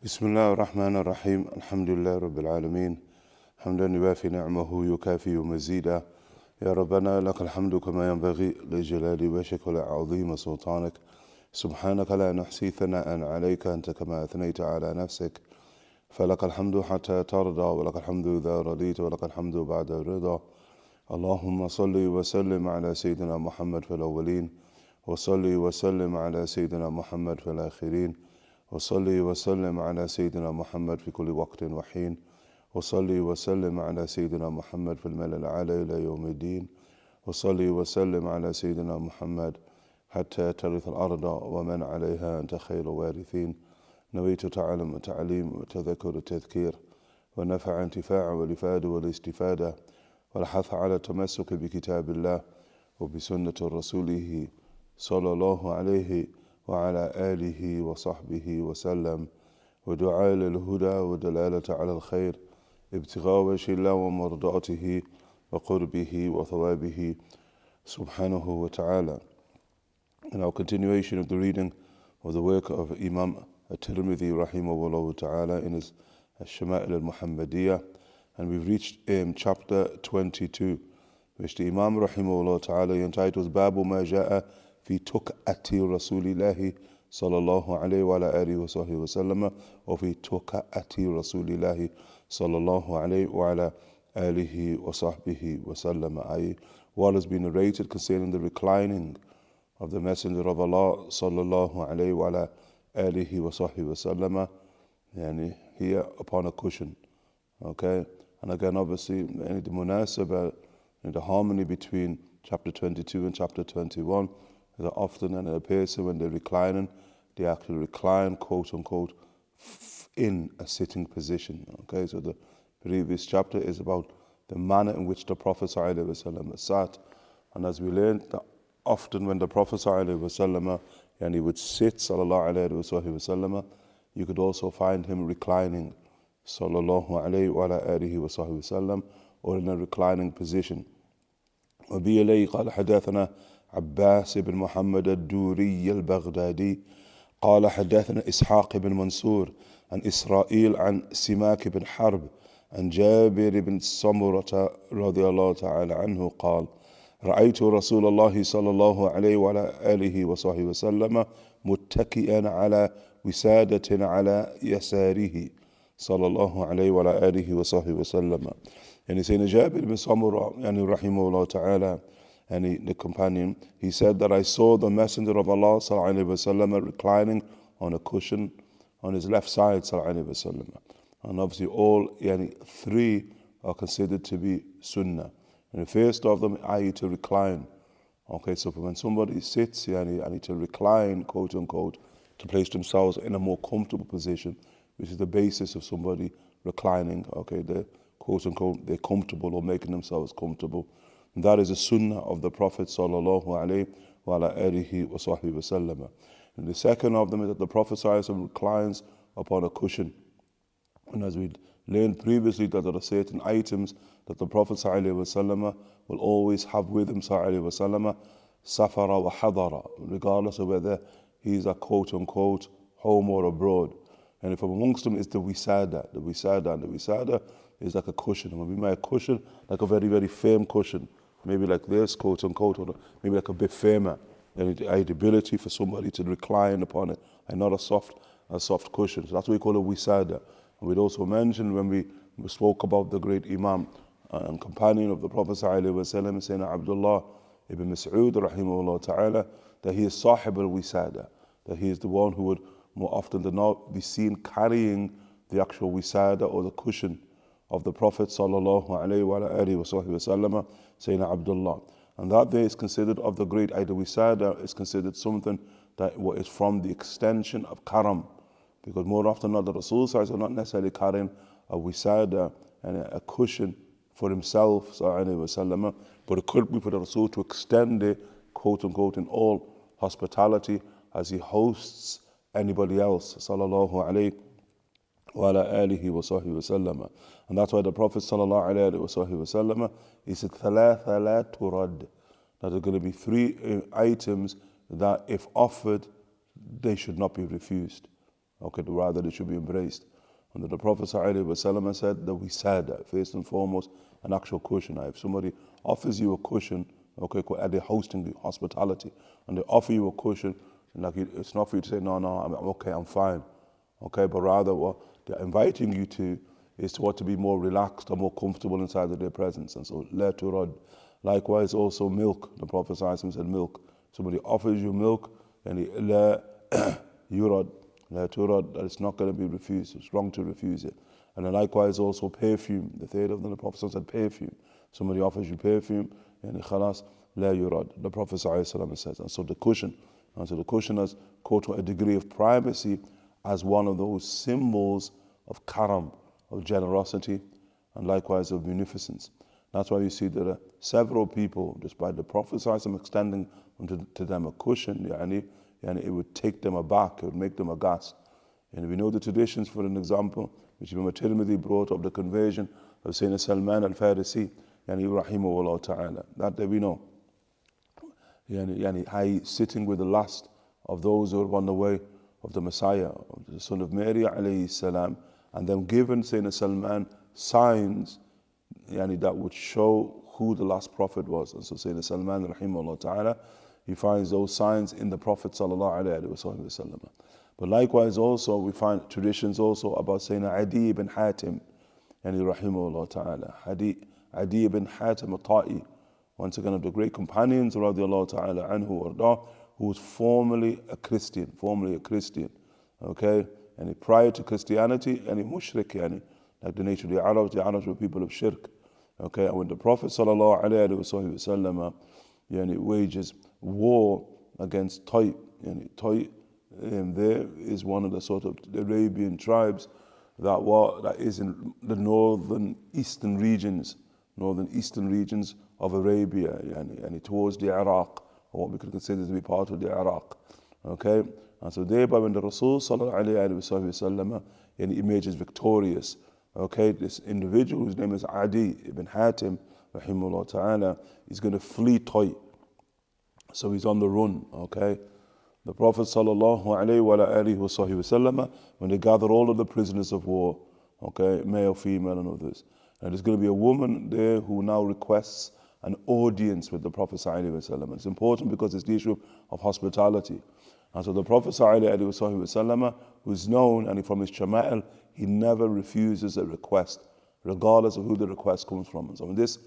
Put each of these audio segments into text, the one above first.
بسم الله الرحمن الرحيم الحمد لله رب العالمين حمدا يوافي نعمه يكافي مزيدا يا ربنا لك الحمد كما ينبغي لجلال وجهك ولعظيم سلطانك سبحانك لا نحصي ثناء عليك أنت كما أثنيت على نفسك فلك الحمد حتى ترضى ولك الحمد إذا رضيت ولك الحمد بعد الرضا اللهم صل وسلم على سيدنا محمد في الأولين وصل وسلم على سيدنا محمد في الآخرين وصلي وسلم على سيدنا محمد في كل وقت وحين وصلي وسلم على سيدنا محمد في الملأ الأعلى إلى يوم الدين وصلي وسلم على سيدنا محمد حتى ترث الأرض ومن عليها أنت خير الوارثين نويت تعلم وتعليم وتذكر التذكير ونفع انتفاع والإفادة والاستفادة والحث على التمسك بكتاب الله وبسنة رسوله صلى الله عليه وعلى آله وصحبه وسلم ودعاء للهدى ودلالة على الخير ابتغاء وجه الله ومرضاته وقربه وثوابه سبحانه وتعالى. In our continuation of the reading of the work of Imam al-Tirmidhi rahimahullah ta'ala in his Shama'il al-Muhammadiyya, and we've reached chapter 22, which the Imam rahimahullah ta'ala entitles Babu ma ja'a في تكأة رسول الله صلى الله عليه وعلى آله وصحبه وسلم وفي تكأة رسول الله صلى الله عليه وعلى آله وصحبه وسلم, i.e. what has been narrated concerning the reclining of the Messenger of Allah صلى الله عليه وعلى آله وصحبه وسلم, yani here upon a cushion. Okay, and again obviously the munasabah, the harmony between chapter 22 and chapter 21, that often and it appears when they're reclining, they actually recline, quote unquote, in a sitting position. Okay, so the previous chapter is about the manner in which the Prophet ﷺ sat, and as we learned that often when the Prophet ﷺ and he would sit, sallallahu alayhi wasallam, you could also find him reclining, sallallahu alayhi wa alihi wasallam, or in a reclining position. وبي إليه قال حدثنا عباس بن محمد الدوري البغدادي قال حدثنا إسحاق بن منصور عن إسرائيل عن سماك بن حرب عن جابر بن سمرة رضي الله تعالى عنه قال رأيت رسول الله صلى الله عليه وعلى آله وصحبه وسلم متكئا على وسادة على يساره صلى الله عليه وعلى آله وصحبه وسلم. يعني سيدنا جابر بن سمرة يعني رحمه الله تعالى, and the companion, he said that I saw the Messenger of Allah sallallahu alaihi wasallam reclining on a cushion on his left side sallallahu alaihi wasallam. And obviously all three are considered to be sunnah. And the first of them, i.e. to recline. Okay, so when somebody sits, I need to recline, quote unquote, to place themselves in a more comfortable position, which is the basis of somebody reclining. Okay, they're quote unquote, they're comfortable or making themselves comfortable. And that is a sunnah of the Prophet sallallahu alaihi wa alihi wa sahbihi wasallam. And the second of them is that the Prophet sallallahu alaihi wasallam reclines upon a cushion. And as we learned previously, that there are certain items that the Prophet sallallahu alaihi wasallam will always have with him sallallahu alaihi wasallam, safara wa hadara, regardless of whether he's a quote unquote home or abroad. And if amongst them is the wisada, and the wisada is like a cushion. And when we make a cushion, like a very, very firm cushion, maybe like this, quote unquote, or maybe like a bit firmer, and the ability for somebody to recline upon it, and not a soft cushion. So that's what we call a wisada. And we'd also mentioned when we spoke about the great Imam and companion of the Prophet sallallahu alaihi wasallam, Sayyidina Abdullah ibn Mas'ud rahimahullah ta'ala, that he is sahib al-wisada, that he is the one who would more often than not be seen carrying the actual wisada or the cushion of the Prophet sallallahu alaihi wa alihi wa sallam, Sayyidina Abdullah. And that there is considered of the great Ida Wisada is considered something that is from the extension of karam. Because more often than not, the Rasul are not necessarily carrying a wisada and a cushion for himself, sallallahu alaihi wasallam, but it could be for the Rasul to extend it, quote unquote, in all hospitality as he hosts anybody else, sallallahu alaihi wa alihi wa sahbihi wasallam. And that's why the Prophet sallallahu alaihi wasallam, he said, thalatha la turad, that there are going to be three items that if offered, they should not be refused. Okay, rather it should be embraced. And the Prophet ﷺ said that we said that first and foremost, an actual cushion. If somebody offers you a cushion, okay, they're hosting you, hospitality, and they offer you a cushion, and like it's not for you to say, no, I'm okay, I'm fine. Okay, but rather what they're inviting you to is to be more relaxed or more comfortable inside of their presence. And so, la turad. Likewise, also milk. The Prophet ﷺ said milk. Somebody offers you milk, and la yurad, la turad, that it's not going to be refused. It's wrong to refuse it. And then likewise, also perfume. The third of them, the Prophet ﷺ said perfume. Somebody offers you perfume, and khalas, la yurad. The Prophet ﷺ says. And so the cushion has caught to a degree of primacy as one of those symbols of karam, of generosity, and likewise of munificence. That's why you see that several people, despite the Prophet ﷺ extending to them a cushion, it would take them aback, it would make them aghast. And we know the traditions, for an example, which Imam al-Tirmidhi brought of the conversion of Sayyidina Salman al-Farisi, Ibrahim ta'ala. That we know. Sitting with the last of those who are on the way of the Messiah, of the son of Mary alayhi salam, and then given Sayyidina Salman signs that would show who the last prophet was. And so Sayyidina Salman rahimahullah ta'ala, he finds those signs in the Prophet sallallahu alayhi wa sallam. But likewise also we find traditions also about Sayyidina Adi ibn Hatim, rahimahullah ta'ala. Adi ibn Hatim al-Ta'i, once again of the great companions radiallahu ta'ala anhu wardah, who was formerly a Christian, okay? And prior to Christianity, and mushrik, like the nature of the Arabs were people of shirk, okay? And when the Prophet sallallahu alayhi wa sallam wages war against Tay, there is one of the sort of Arabian tribes that is in the northern eastern regions of Arabia, and towards the Iraq, or what we could consider to be part of the Iraq, okay? And so thereby when the Rasul sallallahu alayhi wa sallam emerges victorious, okay, this individual whose name is Adi ibn Hatim, rahimahullah ta'ala, is going to flee Tay. So he's on the run, okay? The Prophet sallallahu alayhi wa sallam, when they gather all of the prisoners of war, okay, male, female, and others, and there's going to be a woman there who now requests an audience with the Prophet sallallahu alayhi wa sallam. It's important because it's the issue of hospitality. And so the Prophet sallallahu alayhi wa sallam, who's known, and from his Shama'il, he never refuses a request, regardless of who the request comes from. And so in this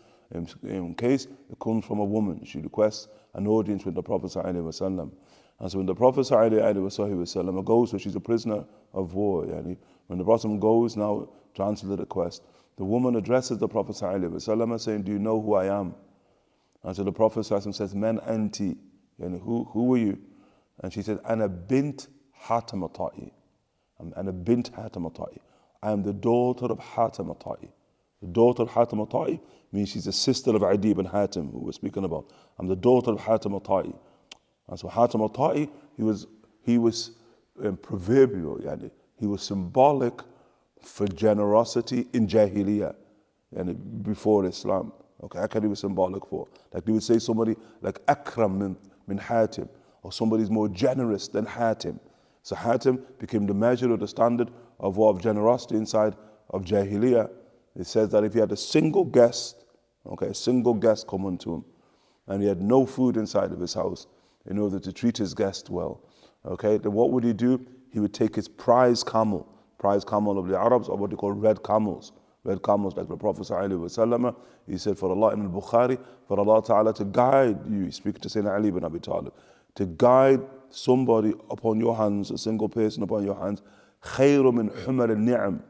case, it comes from a woman. She requests an audience with the Prophet sallallahu alayhi wa sallam. And so when the Prophet sallallahu alayhi wa sallam goes, so she's a prisoner of war, when the Prophet goes now to answer the request, the woman addresses the Prophet sallallahu alayhi wa sallam saying, do you know who I am? And so the Prophet sallallahu alayhi wa sallam says, man anti, who are you? And she said, Ana bint Hatim al-Ta'i. Ana bint Hatim al-Ta'i. I am the daughter of Hatim al-Ta'i. The daughter of Hatim al-Ta'i means she's a sister of Adi ibn Hatim, who we're speaking about. I'm the daughter of Hatim al-Ta'i. And so Hatim al-Ta'i, he was proverbial, he was symbolic for generosity in Jahiliyyah, before Islam. Okay, how can he be symbolic for? Like they would say somebody like Akram min Hatim, or somebody's more generous than Hatim. So Hatim became the measure or the standard of generosity inside of Jahiliyyah. It says that if he had a single guest come unto him, and he had no food inside of his house in order to treat his guest well, okay, then what would he do? He would take his prize camel of the Arabs, or what they call red camels, like the Prophet ﷺ, he said, for Allah in al-Bukhari, for Allah Ta'ala to guide you, speaking to Sayyidina Ali ibn Abi Talib, to guide somebody upon your hands, a single person upon your hands, خَيْرٌ مِنْ حُمَرِ النِّعَمِ.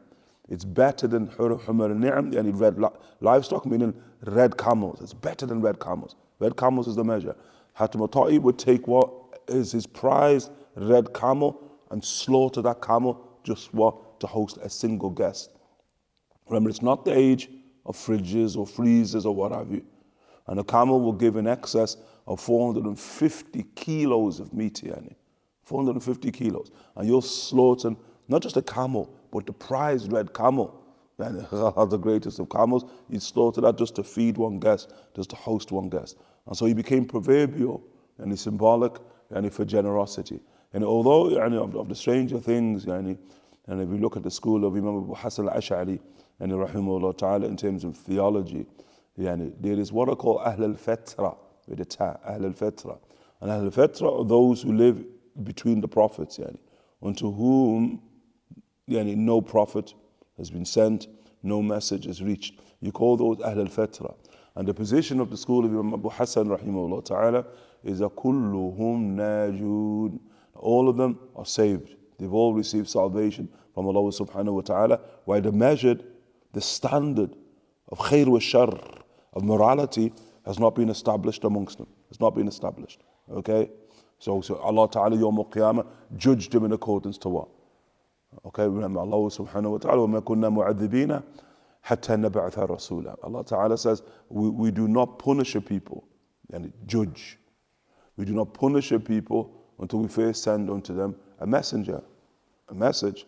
It's better than حُمَرِ النِّعَمِ, and red livestock, meaning red camels. It's better than red camels. Red camels is the measure. Hatim al-Ta'i would take what is his prized red camel and slaughter that camel just to host a single guest. Remember, it's not the age of fridges or freezers or what have you. And a camel will give in excess of 450 kilos of meat, 450 kilos. And you're slaughtering not just a camel, but the prized red camel. The greatest of camels, you slaughter that just to feed one guest, just to host one guest. And so he became proverbial and he's symbolic and for generosity. And although of the stranger things, and if we look at the school of Imam Abu Hasan al-Ash'ari, and rahimahullah ta'ala, in terms of theology, there is what are called Ahl al-Fatra, with a ta, Ahl al-Fatra. And Ahl al-Fatra are those who live between the prophets, unto whom no prophet has been sent, no message has reached. You call those Ahl al-Fatra. And the position of the school of Imam Abu Hasan rahimahullah ta'ala is a kulluhum najun. All of them are saved. They've all received salvation from Allah subhanahu wa ta'ala, while the standard of khair wa shar, of morality, has not been established amongst them. It's not been established. Okay? So Allah ta'ala yawm al-qiyamah judged them in accordance to what? Okay, remember Allah subhanahu wa ta'ala, وَمَا كُنَّا مُعَذِّبِينَ حَتَّى نَبْعَثَ رَسُولًا. Allah ta'ala says, we do not punish a people, and judge. We do not punish a people until we first send unto them a messenger, a message.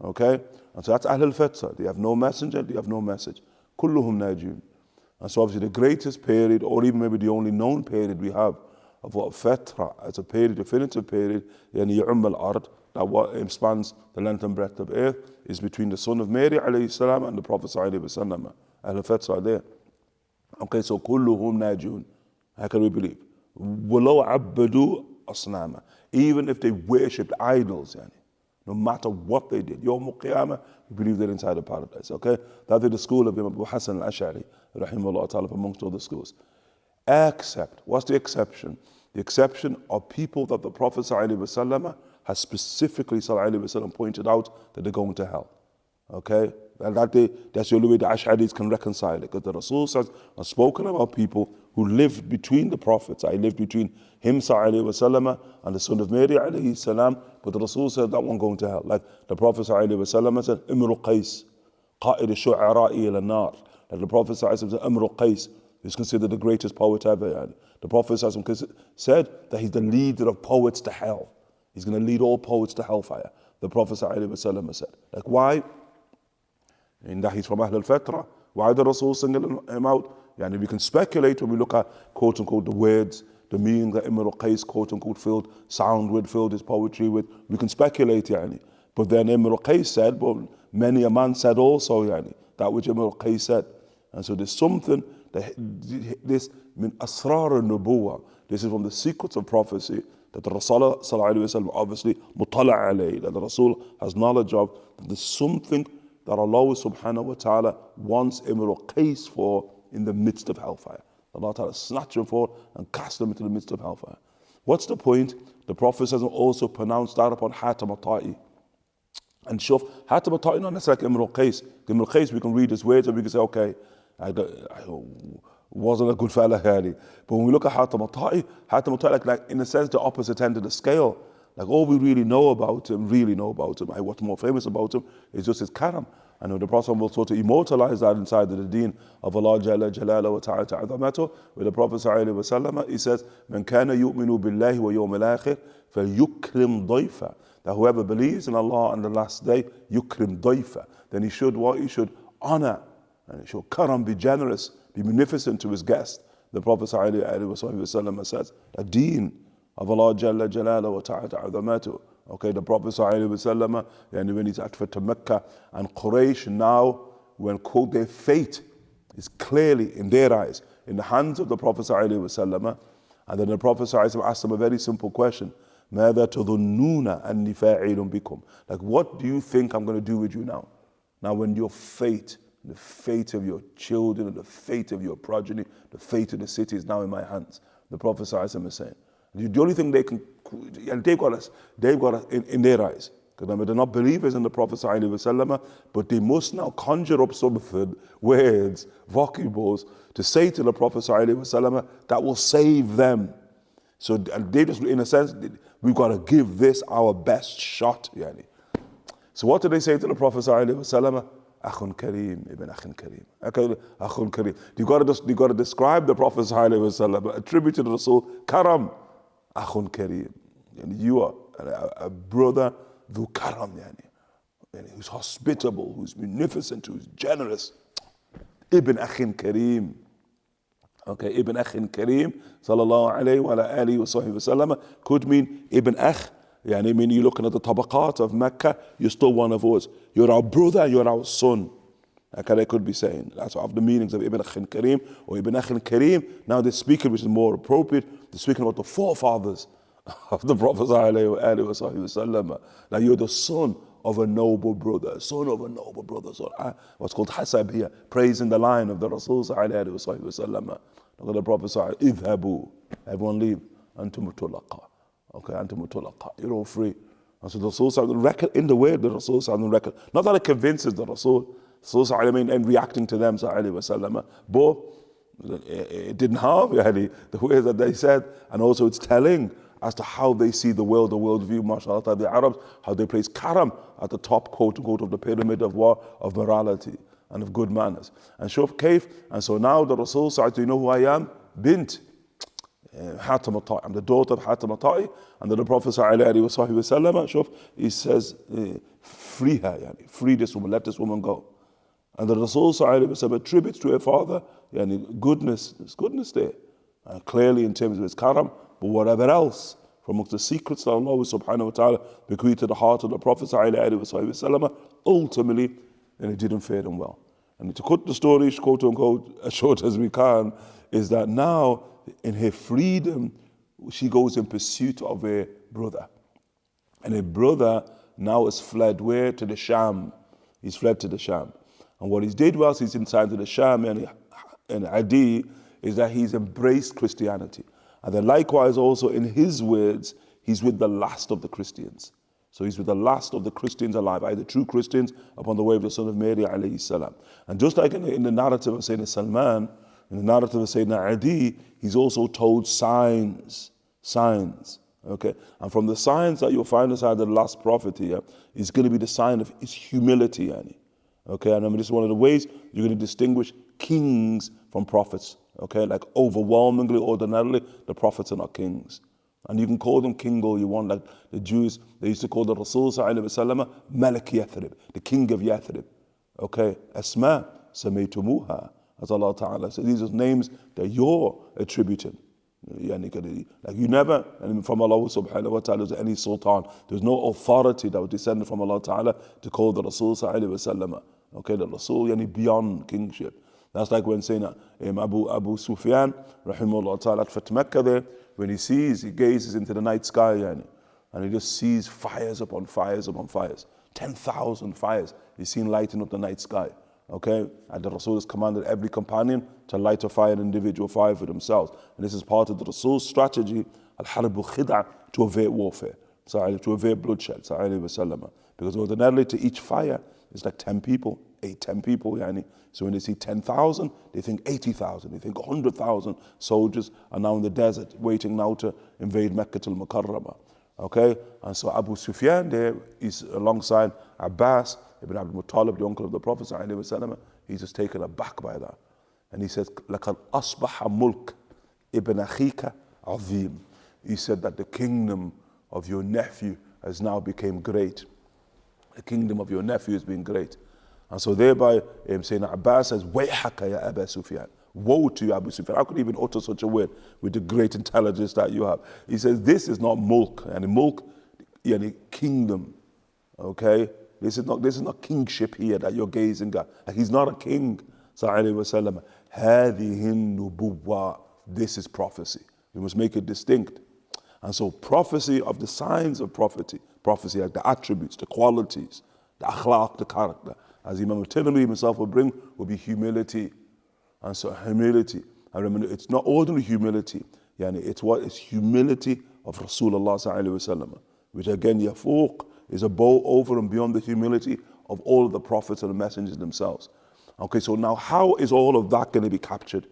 Okay? And so that's Ahl al-Fatra. They have no messenger, they have no message. كُلُّهُمْ نَاجُونَ. And so obviously the greatest period, or even maybe the only known period we have of what Fatra as a period, definitive period, يَعُمَّ الْأَرْض, that what spans the length and breadth of earth, is between the son of Mary alayhi salam and the Prophet sallallahu alayhi wa sallam. Ahl al-Fatra are there. Okay, so كُلُّهُمْ نَاجُونَ. How can we believe? وَلَوْ عَبَّدُوا أَصْنَامًا. Even if they worshipped idols, no matter what they did, Yawm al-Qiyamah, we believe they're inside of paradise. Okay? That is the school of Imam Abu Hasan al-Ash'ari, rahimahullah ta'ala, amongst other schools. Except, what's the exception? The exception are people that the Prophet sallallahu alaihi wasallam has specifically sallallahu alaihi wasallam pointed out that they're going to hell. Okay? And that's the only way the Ash'aris can reconcile it, because the Rasul has spoken about people who lived between the Prophets. I lived between him sallallahu alaihi wasallam and the son of Mary alayhi salam, but the Rasul said that one going to hell. Like the Prophet sallallahu alaihi wasallam said, Imru Qais, qa'id ash-shu'ara'i ila nar. Like the Prophet sallallahu alaihi wasallam said, Imru Qais is considered the greatest poet ever. The Prophet sallallahu alaihi wasallam said that he's the leader of poets to hell. He's going to lead all poets to hellfire. The Prophet sallallahu alaihi wasallam said. Like why? In that he's from Ahl al-Fatra. Why the Rasul single him out? We can speculate when we look at quote unquote the words, the meaning that Imru Qais quote unquote filled his poetry with. We can speculate, But then Imru Qais said, but many a man said also, that which Imru Qais said. And so there's something that this min asrar al-nubuwah, this is from the secrets of prophecy that the Rasul sallallahu alaihi wasallam obviously mutala alayhi, that the Rasul has knowledge of. That there's something that Allah subhanahu wa ta'ala wants Imru Qais for in the midst of hellfire. Allah ta'ala snatch him for and cast him into the midst of hellfire. What's the point? The Prophet has also pronounced that upon Hatim al-Ta'i. And Shuf, Hatim al-Ta'i not necessarily like Imru Qais. Imru Qais, we can read his words and we can say, okay, I wasn't a good fella, but when we look at Hatim al-Ta'i, like in a sense the opposite end of the scale. Like all we really know about him, what's more famous about him is just his karam. I know the Prophet will sort of immortalize that inside of the deen of Allah Jalla Jalaluhu wa Ta'ala Ta'adhamatuh, where the Prophet sallallahu alaihi wasallam, he says, "Man kana yu'minu billahi wa yawmil akhir, falyukrim dayfa." That whoever believes in Allah on the last day, yukrim dayfa. Then he should what? He should honor, and he should karam, be generous, be munificent to his guest. The Prophet sallallahu alaihi wasallam says, "The deen of Allah Jalla Jalaluhu wa Ta'ala Ta'adhamatuh." Okay, the Prophet ﷺ, and when he's at to Mecca and Quraysh now, when quote their fate is clearly in their eyes, in the hands of the Prophet ﷺ, and then the Prophet ﷺ asked them a very simple question: ماذا تظنون أني فاعل بكم? Like, what do you think I'm going to do with you now? Now, when your fate, the fate of your children, and the fate of your progeny, the fate of the city is now in my hands. The Prophet ﷺ is saying. The only thing they've got us in their eyes. Because they're not believers in the Prophet ﷺ, but they must now conjure up something, words, vocables, to say to the Prophet ﷺ that will save them. So they just, in a sense, we've got to give this our best shot. So what did they say to the Prophet ﷺ? Akhun Kareem, ibn Akhun Kareem. Akhun Kareem. You got to describe the Prophet ﷺ, attribute to the Rasul, Karam. Akhun Kareem. You are a brother dhu karam, who's hospitable, who's munificent, who's generous. Ibn Akhin Kareem. Okay, Ibn Akhin Kareem, sallallahu alayhi wa alihi wa sallam, could mean Ibn Akh, Yeah, I mean, you're looking at the tabaqat of Mecca, you're still one of us. You're our brother, you're our son. Like they could be saying. That's of the meanings of Ibn Akhin Kareem or Ibn Akhin Kareem. Now they're speaking, which is more appropriate, they're speaking about the forefathers of the Prophet ﷺ. That you're the son of a noble brother, son of a noble brother. So, what's called hasabiyya, praising the line of the Rasul ﷺ. Look at the Prophet idhabu, everyone leave, antum tulaqa. Okay, antum tulaqa, you're all free. And so the Rasul record in the way of the Rasul record. Not that it convinces the Rasul and reacting to them, but it didn't have the way that they said, and also it's telling as to how they see the world, the worldview, mashallah, the Arabs, how they place karam at the top, quote unquote, of the pyramid of what? Of morality and of good manners. And shuf kaif, and so now the Rasul said, do you know who I am? Bint Hatim al-Ta'i. I'm the daughter of Hatim al-Ta'i. And then the Prophet shuf, he says, free her, free this woman, let this woman go. And the Rasul attributes to her father goodness, there's goodness there. Clearly in terms of his karam, but whatever else, from amongst the secrets that Allah subhanahu wa ta'ala bequeathed to the heart of the Prophet ultimately, and it didn't fare him well. And to cut the story, quote unquote, as short as we can, is that now in her freedom, she goes in pursuit of her brother. And her brother now has fled where? To the Sham. He's fled to the Sham. And what he did whilst he's inside the Sham and Adi is that he's embraced Christianity. And then likewise also in his words, he's with the last of the Christians. So he's with the last of the Christians alive, either true Christians upon the way of the son of Mary alayhi salam. And just like in the narrative of Sayyidina Salman, in the narrative of Sayyidina Adi, he's also told signs. Okay, and from the signs that you'll find inside the last prophet here is going to be the sign of his humility. Okay, and I mean, this is one of the ways you're going to distinguish kings from prophets. Okay, like overwhelmingly, ordinarily, the prophets are not kings. And you can call them king all you want, like the Jews, they used to call the Rasul sallallahu Malik Yathrib, the king of Yathrib. Okay, Asma, Samaytumuha, as Allah Ta'ala says, these are names that you're attributing. Like you never, and from Allah subhanahu wa ta'ala, there's any sultan, there's no authority that was descended from Allah Ta'ala to call the Rasul sallallahu wasallam. Okay, the Rasul, beyond kingship. That's like when saying Abu Sufyan, rahimahullah ta'ala, at Fat Mecca there, when he gazes into the night sky, and he just sees fires upon fires upon fires. 10,000 fires he's seen lighting up the night sky. Okay, and the Rasul has commanded every companion to light a fire, an individual fire for themselves. And this is part of the Rasul's strategy, al-harbu khid'a, to avert warfare, to avert bloodshed, because ordinarily to each fire, it's like 10 people, 10 people. So when they see 10,000, they think 80,000, they think 100,000 soldiers are now in the desert, waiting now to invade Mecca al-Mukarramah. Okay, and so Abu Sufyan there is alongside Abbas ibn Abdul Muttalib, the uncle of the Prophet ﷺ. He's just taken aback by that. And he says, لَقَدْ أَصْبَحَ مُلْكَ ibn أَخِيكَ عَظِيمٌ. He said that the kingdom of your nephew has now become great. The kingdom of your nephew has been great. And so thereby, Sayyidina Abbas says, وَيْحَكَ يَا أَبَا سُفْيَانَ. Woe to you, Abu Sufyan. How could you even utter such a word with the great intelligence that you have? He says, this is not mulk. And mulk, kingdom. Okay? This is not kingship here that you're gazing at. Like he's not a king. Sallallahu alayhi wa sallam. This is prophecy. We must make it distinct. And so prophecy of the signs of prophecy, like the attributes, the qualities, the akhlaq, the character, as Imam al-Tirmidhi himself will bring, will be humility. And so humility, I remember, it's not ordinary humility, it's humility of Rasulullah sallallahu alaihi wasallam, which again, yafuq, is above, over and beyond the humility of all of the prophets and the messengers themselves. Okay, so now how is all of that going to be captured?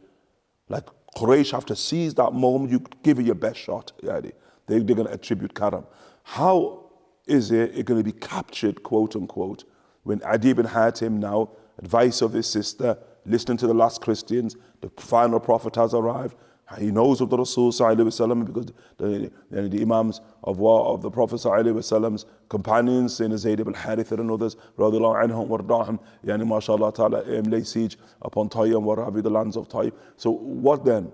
Like Quraysh have to seize that moment, you give it your best shot. They're going to attribute karam. How is it going to be captured, quote unquote, when Adi ibn Hatim now, advice of his sister, listening to the last Christians, the final prophet has arrived. He knows of the Rasul because the Imams of the Prophet companions, Sayyidina Zayd ibn Haritha and others, radiallahu anhum wardahum, mashallah ta'ala, lay siege upon Tayyib and Warabi, the lands of Tayyib. So what then?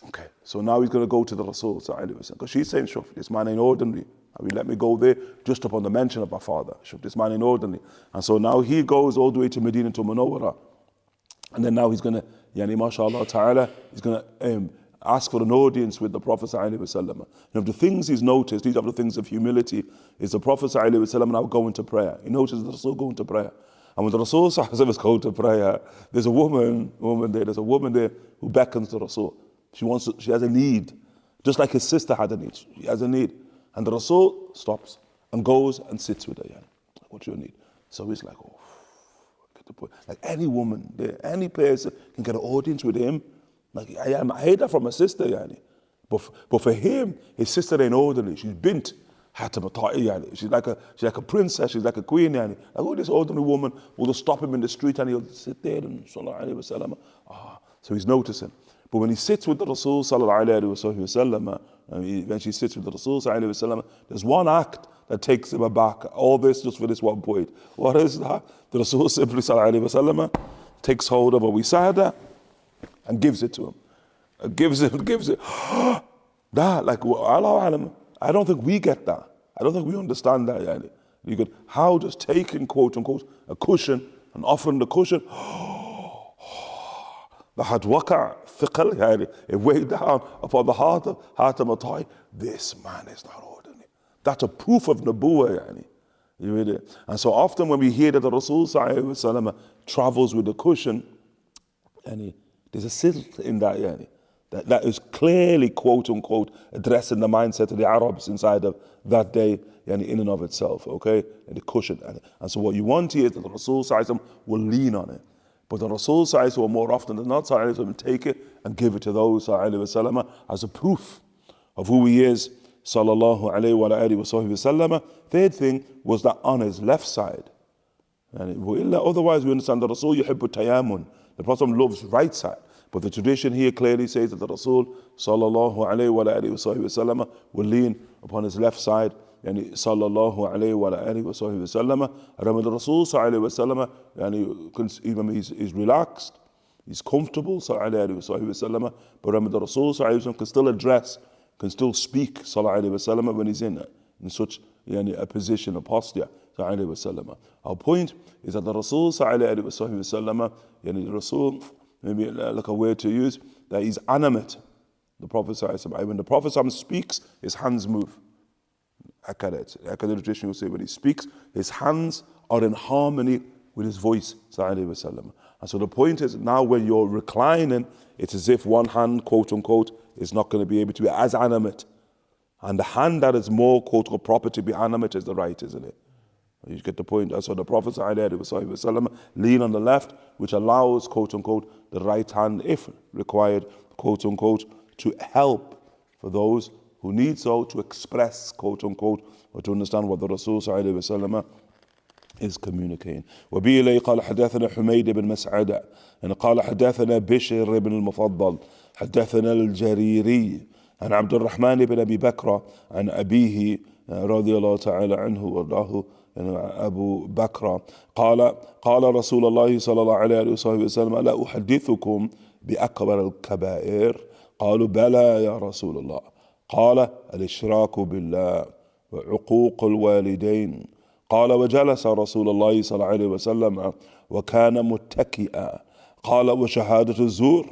Okay, so now he's going to go to the Rasul because she's saying, shuf, this man ain't ordinary. Let me go there just upon the mention of my father. Shook this man inordinately. And so now he goes all the way to Medina to Munawwara. And then now he's going to, mashallah ta'ala, he's going to ask for an audience with the Prophet sallallahu alaihi wasallam. And of the things he's noticed, these are the things of humility, is the Prophet sallallahu alaihi wasallam now going to prayer. He notices the Rasul going to prayer. And when the Rasul sallallahu alaihi wasallam is going to prayer, there's a woman there who beckons the Rasul. She has a need, just like his sister had a need. She has a need. And the Rasul stops and goes and sits with her. What's your need? So he's like, oh, get the point. Like any woman, any person can get an audience with him. Like I hate that from my sister, but for him, his sister ain't orderly. She's bint. Hatim, she's like a princess. She's like a queen. Like this ordinary woman will just stop him in the street and he'll sit there and sallallahu alaihi wasallam. So he's noticing. But when he sits with the Rasul sallallahu alaihi wasallam, when she sits with the Rasul sallallahu alaihi wasallam, there's one act that takes him aback. All this just for this one point. What is that? The Rasul simply sallallahu alaihi wasallam takes hold of a wisada and gives it to him. Gives it. That, like, Allah alam, I don't think we get that. I don't think we understand that. You could, how does taking, quote unquote, a cushion and offering the cushion, the had waka thiqal, it weighed down upon the heart of Hatim. This man is not ordinary. That's a proof of nubuwwah. You read it? And so often when we hear that the Rasul sallallahu alaihi wasallam travels with a cushion, there's a sidq in that, that is clearly, quote unquote, addressing the mindset of the Arabs inside of that day, in and of itself, okay? And the cushion. And so what you want here is that the Rasul sallallahu alaihi wasallam will lean on it. But the Rasul sallallahu alaihi wasallam will more often than not sallallahu alaihi wasallam take it and give it to those sallallahu alaihi wasallam as a proof of who he is, sallallahu alaihi wa alihi wasallam. Third thing was that on his left side. Otherwise we understand the Rasul yuhibbu tayamun. The Prophet loves right side. But the tradition here clearly says that the Rasul sallallahu alayhi wa alihi wa sallam will lean upon his left side, sallallahu alayhi wa alihi wa sallam. And when the Rasul sallallahu alayhi wa sallam, he's relaxed, he's comfortable, sallallahu alayhi wa sallam. But remember, the Rasul sallallahu alayhi wa sallam can still address, can still speak, sallallahu alayhi wa sallam, when he's in such a position, a posture, sallallahu alayhi wa sallam. Our point is that the Rasul sallallahu alayhi wa sallam, the Rasul, maybe like a word to use, that he's animate. The Prophet ﷺ, when the Prophet ﷺ speaks, his hands move. Academic tradition will say when he speaks, his hands are in harmony with his voice. And so the point is, now when you're reclining, it's as if one hand, quote unquote, is not going to be able to be as animate. And the hand that is more, quote unquote, proper to be animate is the right, isn't it? You get the point. So the Prophet ﷺ lean on the left, which allows, quote unquote, the right hand, if required, quote unquote, to help for those who need so, to express, quote unquote, or to understand what the Rasul ﷺ is communicating. وبه إليه قال حدثنا حميد بن مسعدة قال حدثنا بشر بن المفضل حدثنا الجريري عن عبد الرحمن بن أبي بكر عن أبيه رضي الله تعالى عنه وارضاه أبو بكر قال رسول الله صلى الله عليه وسلم لا أحدثكم بأكبر الكبائر قالوا بلى يا رسول الله قال الإشراك بالله وعقوق الوالدين قال وجلس رسول الله صلى الله عليه وسلم وكان متكئا قال وشهادة الزور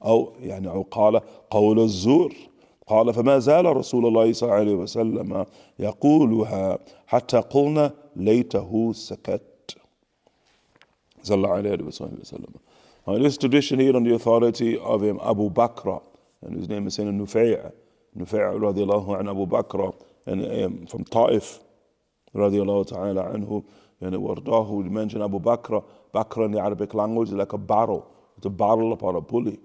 أو قال قول الزور قال فما زال رسول الله صلى الله عليه وسلم يقولها حتى قلنا ليته سكت صلى الله عليه وسلم. Now this tradition here on the authority of Abu Bakr, and his name is saying Nufay' radiallahu an Abu Bakr, and from Ta'if radiallahu ta'ala anhu, and wardahu, we mention Abu Bakr. Bakr in the Arabic language is like a barrel. It's a barrel upon a pulley,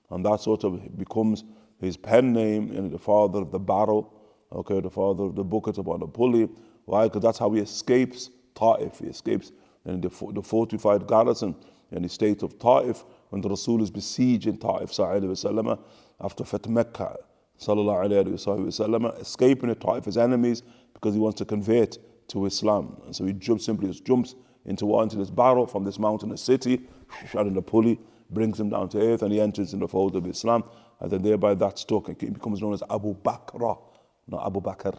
and that sort of becomes his pen name, and the father of the barrel, okay, the father of the bucket upon the pulley. Why? Because that's how he escapes Ta'if. He escapes the fortified garrison in the state of Ta'if when the Rasul is besieging Ta'if sallallahu alaihi wasallam after Fath Mecca sallallahu alaihi wasallam, escaping the Ta'if's enemies because he wants to convert to Islam. And so he simply jumps into this barrel from this mountainous city, shot in the pulley, brings him down to earth, and he enters in the fold of Islam. And then thereby that stuck, and he becomes known as Abu Bakr, not Abu Bakr.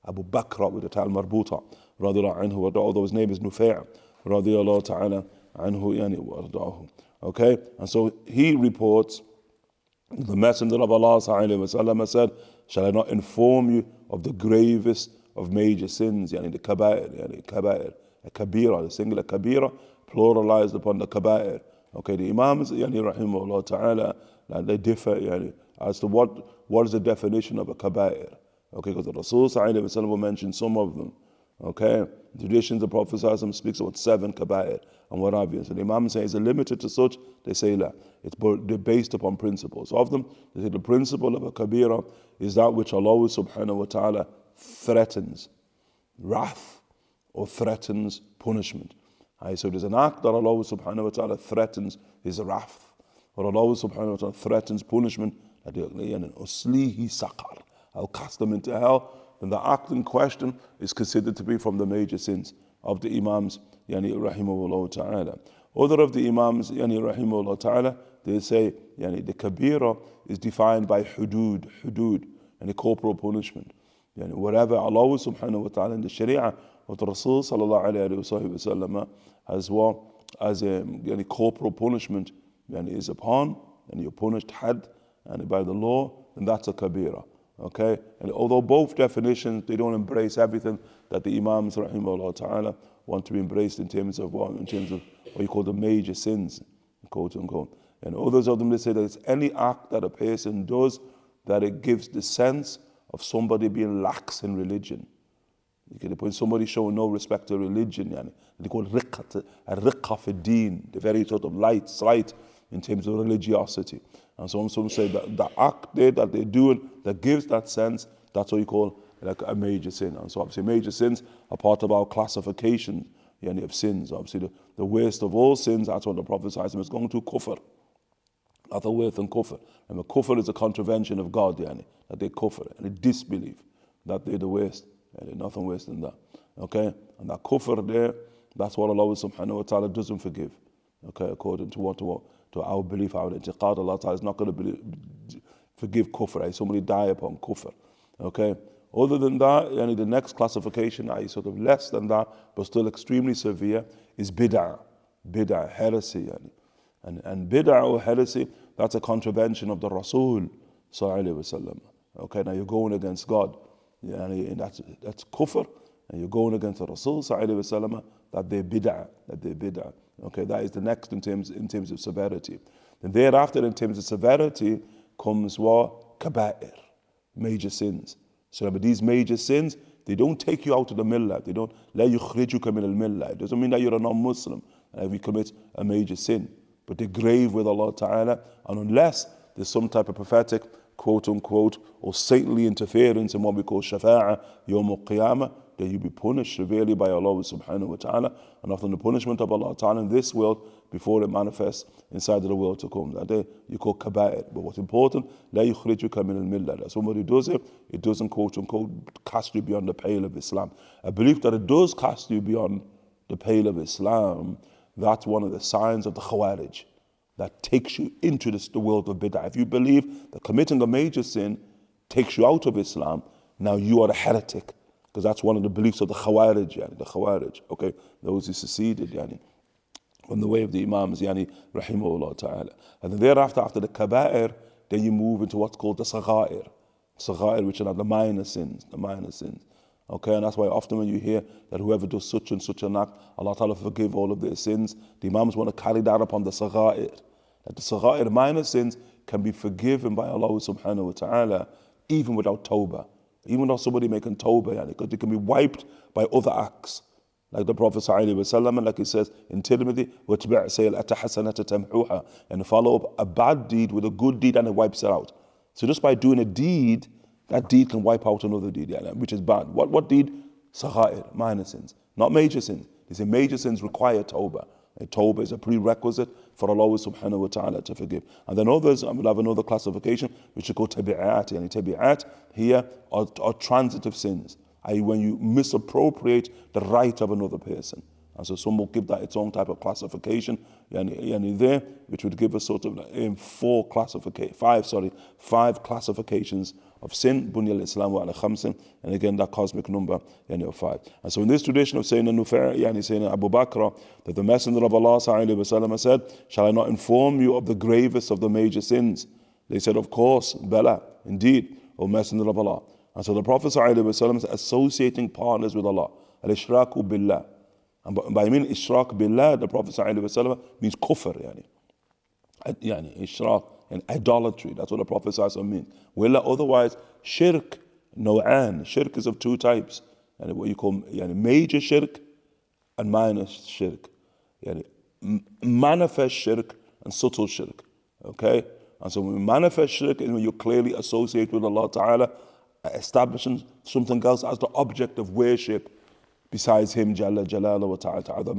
Abu Bakr with the Tal Marbuta, radiallahu anhu, although his name is Nufay', radiallahu ta'ala anhu, yani wardahu. Okay, and so he reports, the Messenger of Allah sallallahu alaihi wasallam said, shall I not inform you of the gravest of major sins, yani the kaba'ir, a kabira, the singular kabira, pluralized upon the kaba'ir. Okay, the Imams, yani rahimahullah ta'ala, they differ yani, as to what is the definition of a kaba'ir. Okay, because the Rasul sallallahu alaihi wasallam mentioned some of them. Okay, the traditions of the Prophet sallallahu alaihi wasallam speaks about 7 kaba'ir and what have you. So the Imam says, is it limited to such? They say la. They're based upon principles. Of them, they say the principle of a kabira is that which Allah subhanahu wa ta'ala threatens wrath or threatens punishment. So there's an act that Allah subhanahu wa ta'ala threatens his wrath, or Allah subhanahu wa ta'ala threatens punishment, I'll cast them into hell. Then the act in question is considered to be from the major sins of the Imams, yani rahimahullah ta'ala. Other of the Imams, yani rahimahullah ta'ala, they say yani the kabira is defined by hudud, and the corporal punishment. Yani whatever Allah subhanahu wa ta'ala in the Sharia of the Rasul sallallahu alayhi wa sallam as a corporal punishment yani is upon, and you're punished had and by the law, then that's a kabira. Okay, and although both definitions, they don't embrace everything that the Imams rahimahullah ta'ala want to be embraced in terms of what you call the major sins, quote unquote. And others of them, they say that it's any act that a person does that it gives the sense of somebody being lax in religion. You get the point, somebody showing no respect to religion, yani. They call it riqqa fi deen, the very sort of slight in terms of religiosity. And some say that the act there that they're doing that gives that sense, that's what you call like a major sin. And so obviously major sins are part of our classification of sins. Obviously the worst of all sins, that's what the Prophet says, is going to kufr. Nothing worse than kufr. And the kufr is a contravention of God, that they kufr and they disbelieve that they're the worst. And nothing worse than that. Okay? And that kufr there, that's what Allah subhanahu wa ta'ala doesn't forgive. Okay, according to our belief, our i'tiqad, Allah ta'ala is not going to forgive kufr. Somebody die upon kufr. Okay? Other than that, the next classification, sort of less than that, but still extremely severe, is bid'ah. Bid'ah, heresy. And bid'ah or heresy, that's a contravention of the Rasul sallallahu alaihi wasallam. Okay, now you're going against God. And that's kufr, and you're going against the Rasul sallallahu alaihi wasallam, that they're bid'ah. Okay, that is the next in terms of severity. And thereafter, in terms of severity, comes what? Kaba'ir, major sins. So but these major sins, they don't take you out of the millah. They don't la yukhrijuka min al-millah. It doesn't mean that you're a non-Muslim if you commit a major sin. But they're grave with Allah Ta'ala, and unless there's some type of prophetic, quote unquote, or saintly interference in what we call shafa'a, yawm al-qiyamah, then you'll be punished severely by Allah subhanahu wa ta'ala, and often the punishment of Allah Ta'ala in this world before it manifests inside of the world to come. That day you call kaba'ir. But what's important, la yukhrijuka min al-millah. That somebody does it, it doesn't quote unquote cast you beyond the pale of Islam. I believe that it does cast you beyond the pale of Islam. That's one of the signs of the Khawarij that takes you into the world of bid'ah. If you believe that committing a major sin takes you out of Islam, now you are a heretic. Because that's one of the beliefs of the Khawarij, okay? Those who seceded, from the way of the Imams, rahimahullah ta'ala. And then thereafter, after the kaba'ir, then you move into what's called the sagha'ir, which are the minor sins, Okay, and that's why often when you hear that whoever does such and such an act, Allah Ta'ala forgive all of their sins, the Imams want to carry that upon the sagha'ir. That the sagha'ir, minor sins, can be forgiven by Allah subhanahu wa ta'ala, even without tawbah. Even without somebody making tawbah, because they can be wiped by other acts. Like the Prophet ﷺ, and like he says in Tirmidhi, وَاتْبِعْ سَيْلَةَ حَسَنَةَ تَمْحُوهَا, and follow up a bad deed with a good deed and it wipes it out. So just by doing a deed, that deed can wipe out another deed, which is bad. What deed? Sagha'ir, minor sins, not major sins. They say major sins require tawbah. Tawbah is a prerequisite for Allah subhanahu wa ta'ala to forgive. And then others, we'll have another classification, which is called tabi'at. Tabi'at here are transitive sins, i.e. when you misappropriate the right of another person. And so some will give that its own type of classification, there, which would give us sort of five classifications of sin, bunya al-Islam ala khamsin, and again that cosmic number of 5. And so in this tradition of Sayyidina Nufair, Sayyidina Abu Bakr, that the Messenger of Allah sallallahu said, shall I not inform you of the gravest of the major sins? They said, of course, Bala, indeed, O Messenger of Allah. And so the Prophet sallallahu is associating partners with Allah, al-ishraku billah. And by mean ishraq billah, the Prophet sallallahu means kufr, ishraq, and idolatry. That's what the Prophet ﷺ means. Well, otherwise, shirk, no'an. Shirk is of two types. And what you call major shirk and minor shirk. Manifest shirk and subtle shirk. Okay? And so when manifest shirk is when you clearly associate with Allah Ta'ala, establishing something else as the object of worship besides Him, Jalla Jalaluhu wa Ta'ala.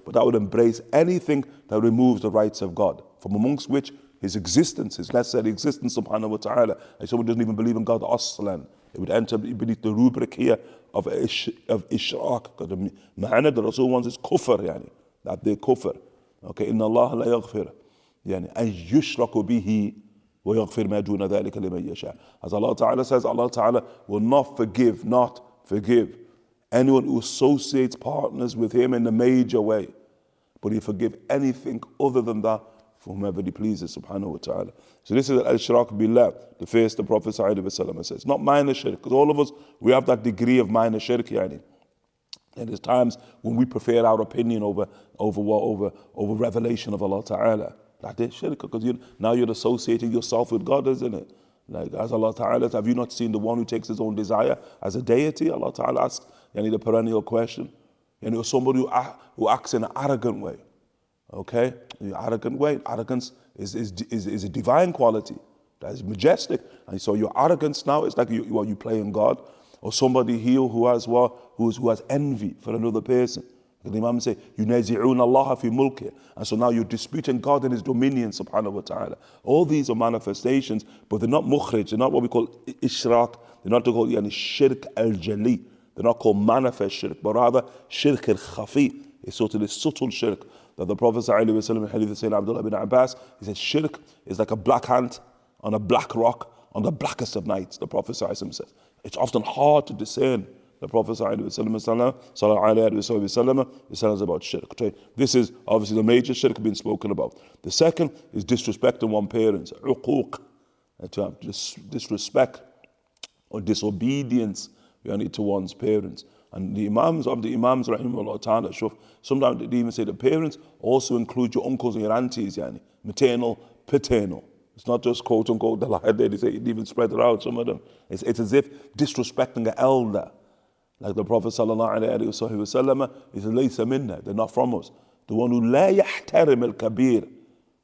But that would embrace anything that removes the rights of God, from amongst which His existence, His necessary existence, subhanahu wa ta'ala. Like someone doesn't even believe in God, aslan, it would enter beneath the rubric here of ishraq. Because the ma'ana the Rasul wants is kufr, that they kufr. Okay, inna Allah la yaghfir, an yushraku bihi wa yaghfir ma duna dhalika liman yasha. As Allah Ta'ala says, Allah Ta'ala will not forgive anyone who associates partners with Him in a major way. But He forgive anything other than that for whomever He pleases, subhanahu wa ta'ala. So this is al-shirk billah, the first the Prophet says. Not minor shirk, because all of us, we have that degree of minor shirk, And there's times when we prefer our opinion over revelation of Allah Ta'ala. That is shirk, because now you're associating yourself with God, isn't it? Like as Allah Ta'ala, have you not seen the one who takes his own desire as a deity? Allah Ta'ala asks, the perennial question. Somebody who acts in an arrogant way. Okay, the arrogant way. Arrogance is a divine quality that is majestic, and so your arrogance now is like you playing God, or somebody here who has envy for another person. The Imam say, "Yunazi'un Allah fi mulki," and so now you're disputing God and His dominion, subhanahu wa ta'ala. All these are manifestations, but they're not mukhrij. They're not what we call ishraq. They're not called shirk al-jali. They're not called manifest shirk, but rather shirk al-khafi. It's sort of this subtle shirk. That the Prophet ﷺ in hadith of Sayyidina Abdullah bin Abbas, he said, shirk is like a black ant on a black rock on the blackest of nights, the Prophet ﷺ says. It's often hard to discern. The Prophet ﷺ says about shirk. Okay? This is obviously the major shirk being spoken about. The second is disrespecting one's parents, uquq, to have disrespect or disobedience to one's parents. And the Imams, rahimahullah ta'ala, sometimes they even say the parents also include your uncles and your aunties, maternal, paternal. It's not just quote unquote the lie there, they say it even spread it out, some of them. It's as if disrespecting an elder. Like the Prophet sallallahu alayhi wa sallam, he said, laysa minna, they're not from us. The one who la yahtarim al-kabir,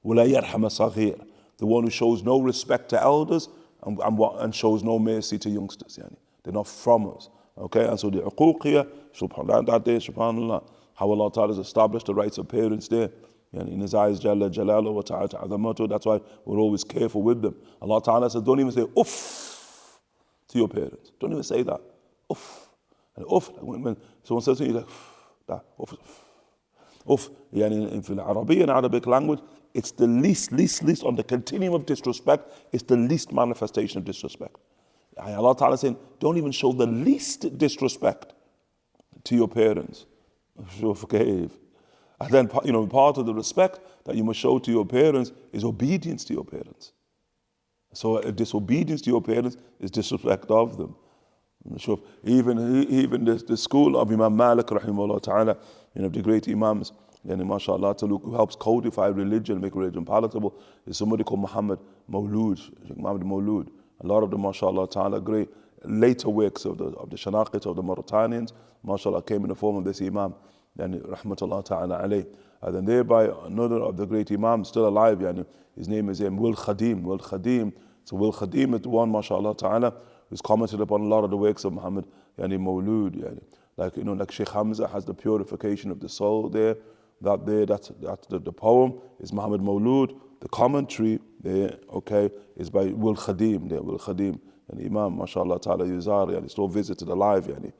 wa la yarham al-saghir. The one who shows no respect to elders and shows no mercy to youngsters, They're not from us. Okay, and so the uquqiyya, subhanallah, how Allah Ta'ala has established the rights of parents there. In His eyes, Jalla Jalaluhu wa Ta'ala. That's why we're always careful with them. Allah Ta'ala says, don't even say uff to your parents. Don't even say that. Uff. And uff, when someone says to you, like, that, uff. Uff, in Arabic language, it's the least on the continuum of disrespect, it's the least manifestation of disrespect. Allah Ta'ala is saying, don't even show the least disrespect to your parents. And then, part of the respect that you must show to your parents is obedience to your parents. So disobedience to your parents is disrespect of them. Even the school of Imam Malik, rahimahullah ta'ala, the great Imams, mashallah, who helps codify religion, make religion palatable, is somebody called Muhammad Mulud. A lot of the, mashallah ta'ala, great later works of the Shanaqit of the Mauritanians, mashallah, came in the form of this Imam, rahmatullah ta'ala alayh. And then thereby another of the great Imams still alive, his name is Will Khadim. So Will Khadim is the one, mashallah ta'ala, who's commented upon a lot of the works of Muhammad Mulud. Like Shaykh Hamza has the purification of the soul there. That's the poem is Muhammad Mulud. The commentary there, is by Will Khadim. And Imam, mashallah ta'ala, Yuzar, still visited alive, and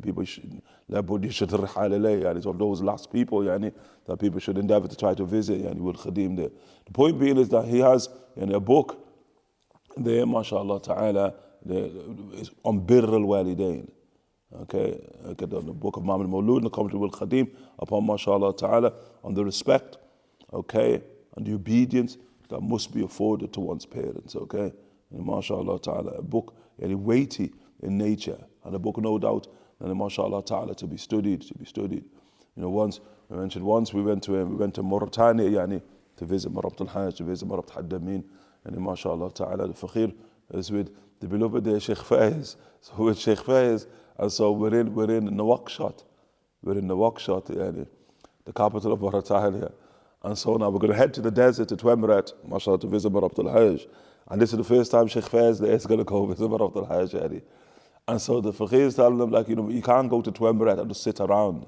people should, it's of those last people, that people should endeavor to try to visit, Will Khadim there. The point being is that he has a book there, mashallah ta'ala, It's on birr al-walidain. Okay, the book of Muhammad Mulud and the commentary of al-Hatim upon mashallah ta'ala, on the respect, okay, and the obedience that must be afforded to one's parents, okay. And mashallah ta'ala, a book very weighty in nature, and a book no doubt, and mashallah ta'ala, to be studied. You know, once we went to Mauritania, yani, to visit Marabt al-Hajj, to visit Marabt Haddamin, and mashallah ta'ala, the Fakhir is with the beloved Shaykh Faiz. So with Shaykh Faiz, and so we're in Nouakchott, yani, the capital of Mauritania. And so now we're going to head to the desert, to Twemeret, mashallah, to visit Marabt al-Hajj. And this is the first time Shaykh Faiz is going to go visit Marabt al-Hajj, yani. And so the Fakhir is telling them, like, you know, you can't go to Twemeret and just sit around.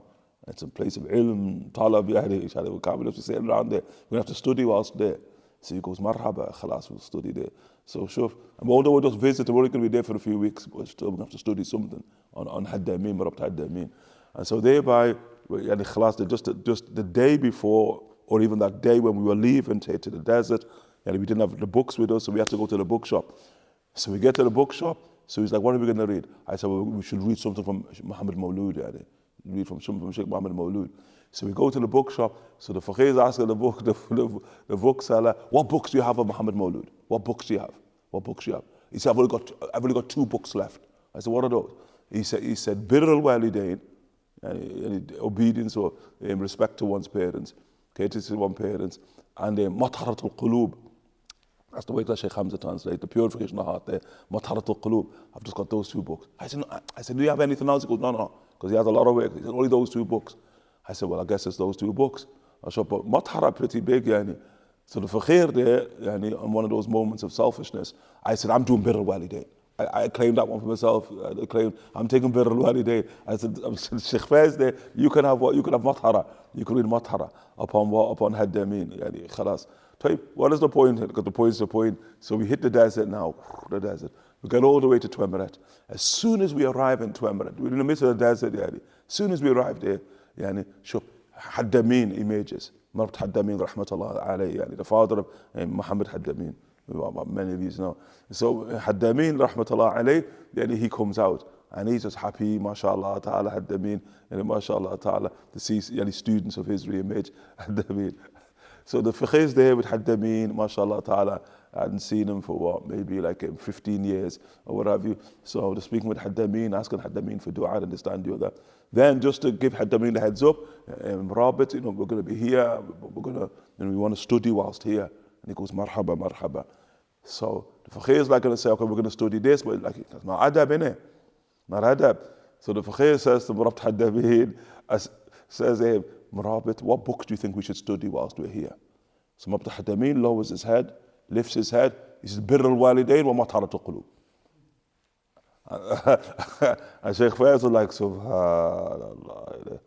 It's a place of ilm, talab, yani, we can't just sit around there. We have to study whilst there. So he goes, marhaba, khalas, we'll study there. So shuf, and although we're just visiting, we're only going to be there for a few weeks, but still we have to study something on Haddamin, Marabt Haddamin. And so thereby, yani, khalas, just the day before, or even that day when we were leaving to the desert, yani, we didn't have the books with us, so we had to go to the bookshop. So we get to the bookshop, so he's like, what are we going to read? I said, well, we should read something from Muhammad Mulud, yani. Read from Shaykh Muhammad Mulud. So we go to the bookshop, so the Fakhir is asking the bookseller, what books do you have of Muhammad Mulud? What books do you have? He said, I've only got 2 books left. I said, what are those? He said, Birr al-Walidain, and obedience or in respect to one's parents, courtesy to one's parents, and Metaphorical al-Qulub. That's the way that Shaykh Hamza translates, the purification of the heart there, Metaphorical al-Qulub. I've just got those 2 books. I said, do you have anything else? He goes, no, because he has a lot of work. He said, only those 2 books. I said, well, I guess it's those 2 books. I said, but Matahara pretty big, yani. So the Fakhir there, yani, on one of those moments of selfishness, I said, I'm doing Birr al-Walidain. I claimed that one for myself. I claimed, I'm taking Birr al-Walidain. I said, Shaykh Faiz there, you can have what? You can have Matahara. You can read Matahara upon what? Upon Haddamin, yani, khalas. What is the point? Because the point is the point. So we hit the desert now, the desert. We get all the way to Twemeret. As soon as we arrive in Twemeret, we're in the midst of the desert, yani. As soon as we arrive there, yani, شوف Haddamin images. Marabt Haddamin, rahmatullah alayhi, yani, the father of Muhammad Haddamin, many of you know. So Haddamin, rahmatullah alayhi, yani, he comes out and he's just happy, mashallah ta'ala, Haddamin, and mashallah ta'ala, to see, yani, students of his re-image, Haddamin. So the Fiqh is there with Haddamin, mashallah ta'ala. I hadn't seen him for what, maybe like 15 years or what have you. So the speaking with Haddamin, asking Haddamin for dua, understand you that. Then just to give Haddamin the heads up, Rabit, you know, we're going to be here, we're going to, you know, we want to study whilst here. And he goes, marhaba, marhaba. So the Fakhir is like going to say, okay, we're going to study this, but like, that's not adab, innit? Not adab. So the Fakhir says to Marabt Haddamin, says, hey, Marabit, what books do you think we should study whilst we're here? So Marabt Haddamin lowers his head, lifts his head, he says, Birr al-Walidain wa Metaphorical al-Qulub. And Shaykh Faiz was like, subhanallah.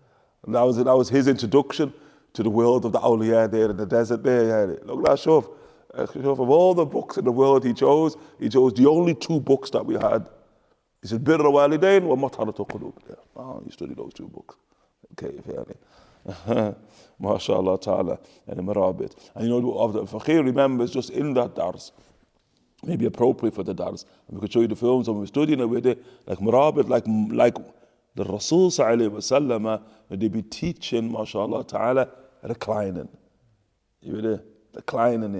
And that was his introduction to the world of the awliya there in the desert there. Look at that, Shuf. Of all the books in the world he chose the only 2 books that we had. He said, Birr al-Walidain wa Metaphorical al-Qulub. Oh, you study those 2 books. Okay, MashaAllah ta'ala, and Marabit. And you know, of the Fakhir remembers just in that dars, maybe appropriate for the dars, and we could show you the films and we're studying it with it, like Marabit, like the Rasul sallallahu alaihi wasallam, they be teaching, MashaAllah ta'ala, reclining. You know, reclining,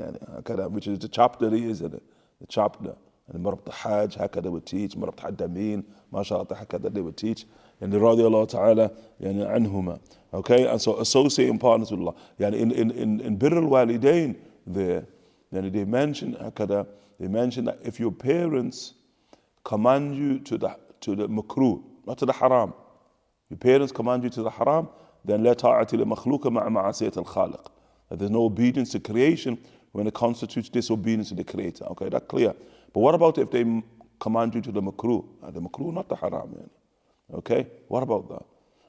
which is the chapter he is in it, the chapter. And Marabt al-Hajj, hakada would teach, Marabt Haddamin, mashallah, hakada they would teach. And the radiyallahu ta'ala, yani, anhuma. Okay, and so associating partners with Allah. Yani in Birr al-Walidain there, yani they mention that if your parents command you to the makruh, not to the haram, your parents command you to the haram, then la ta'ati li makhluqa ma'a ma'asiyat al-khaliq. That there's no obedience to creation when it constitutes disobedience to the Creator. Okay, that's clear. But what about if they command you to the makruh? The makruh, not the haram. Okay, what about that?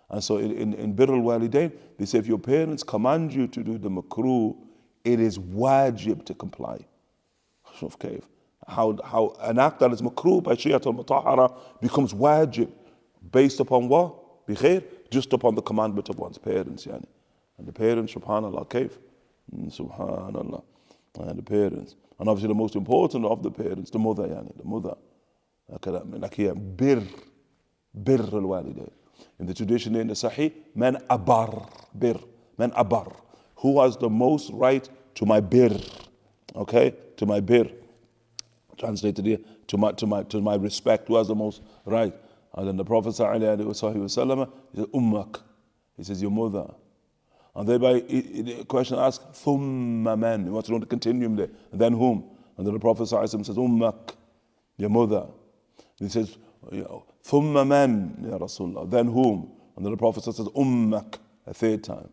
And so in Birr al-Walidain, they say if your parents command you to do the makruh, it is wajib to comply. Okay, how an act that is makruh by Shariat al-Mutahhara becomes wajib based upon what? Bikhair, just upon the commandment of one's parents. Yani. And the parents, subhanallah, kaif? Subhanallah. And the parents. And obviously the most important of the parents, the mother, yani, the mother. Okay, that means like here, bir al-walidain. In the tradition in the Sahih, man abar, bir, man abar. Who has the most right to my bir? Okay, to my bir. Translated here, to my respect. Who has the most right? And then the Prophet ﷺ, he said, ummak. He says, your mother. And thereby, the question asked, thumma man. He wants to know the continuum there. And then whom? And then the Prophet ﷺ says, ummak, your mother. He says, thumma man, ya Rasulullah. Then whom? And then the Prophet says, ummak, a third time.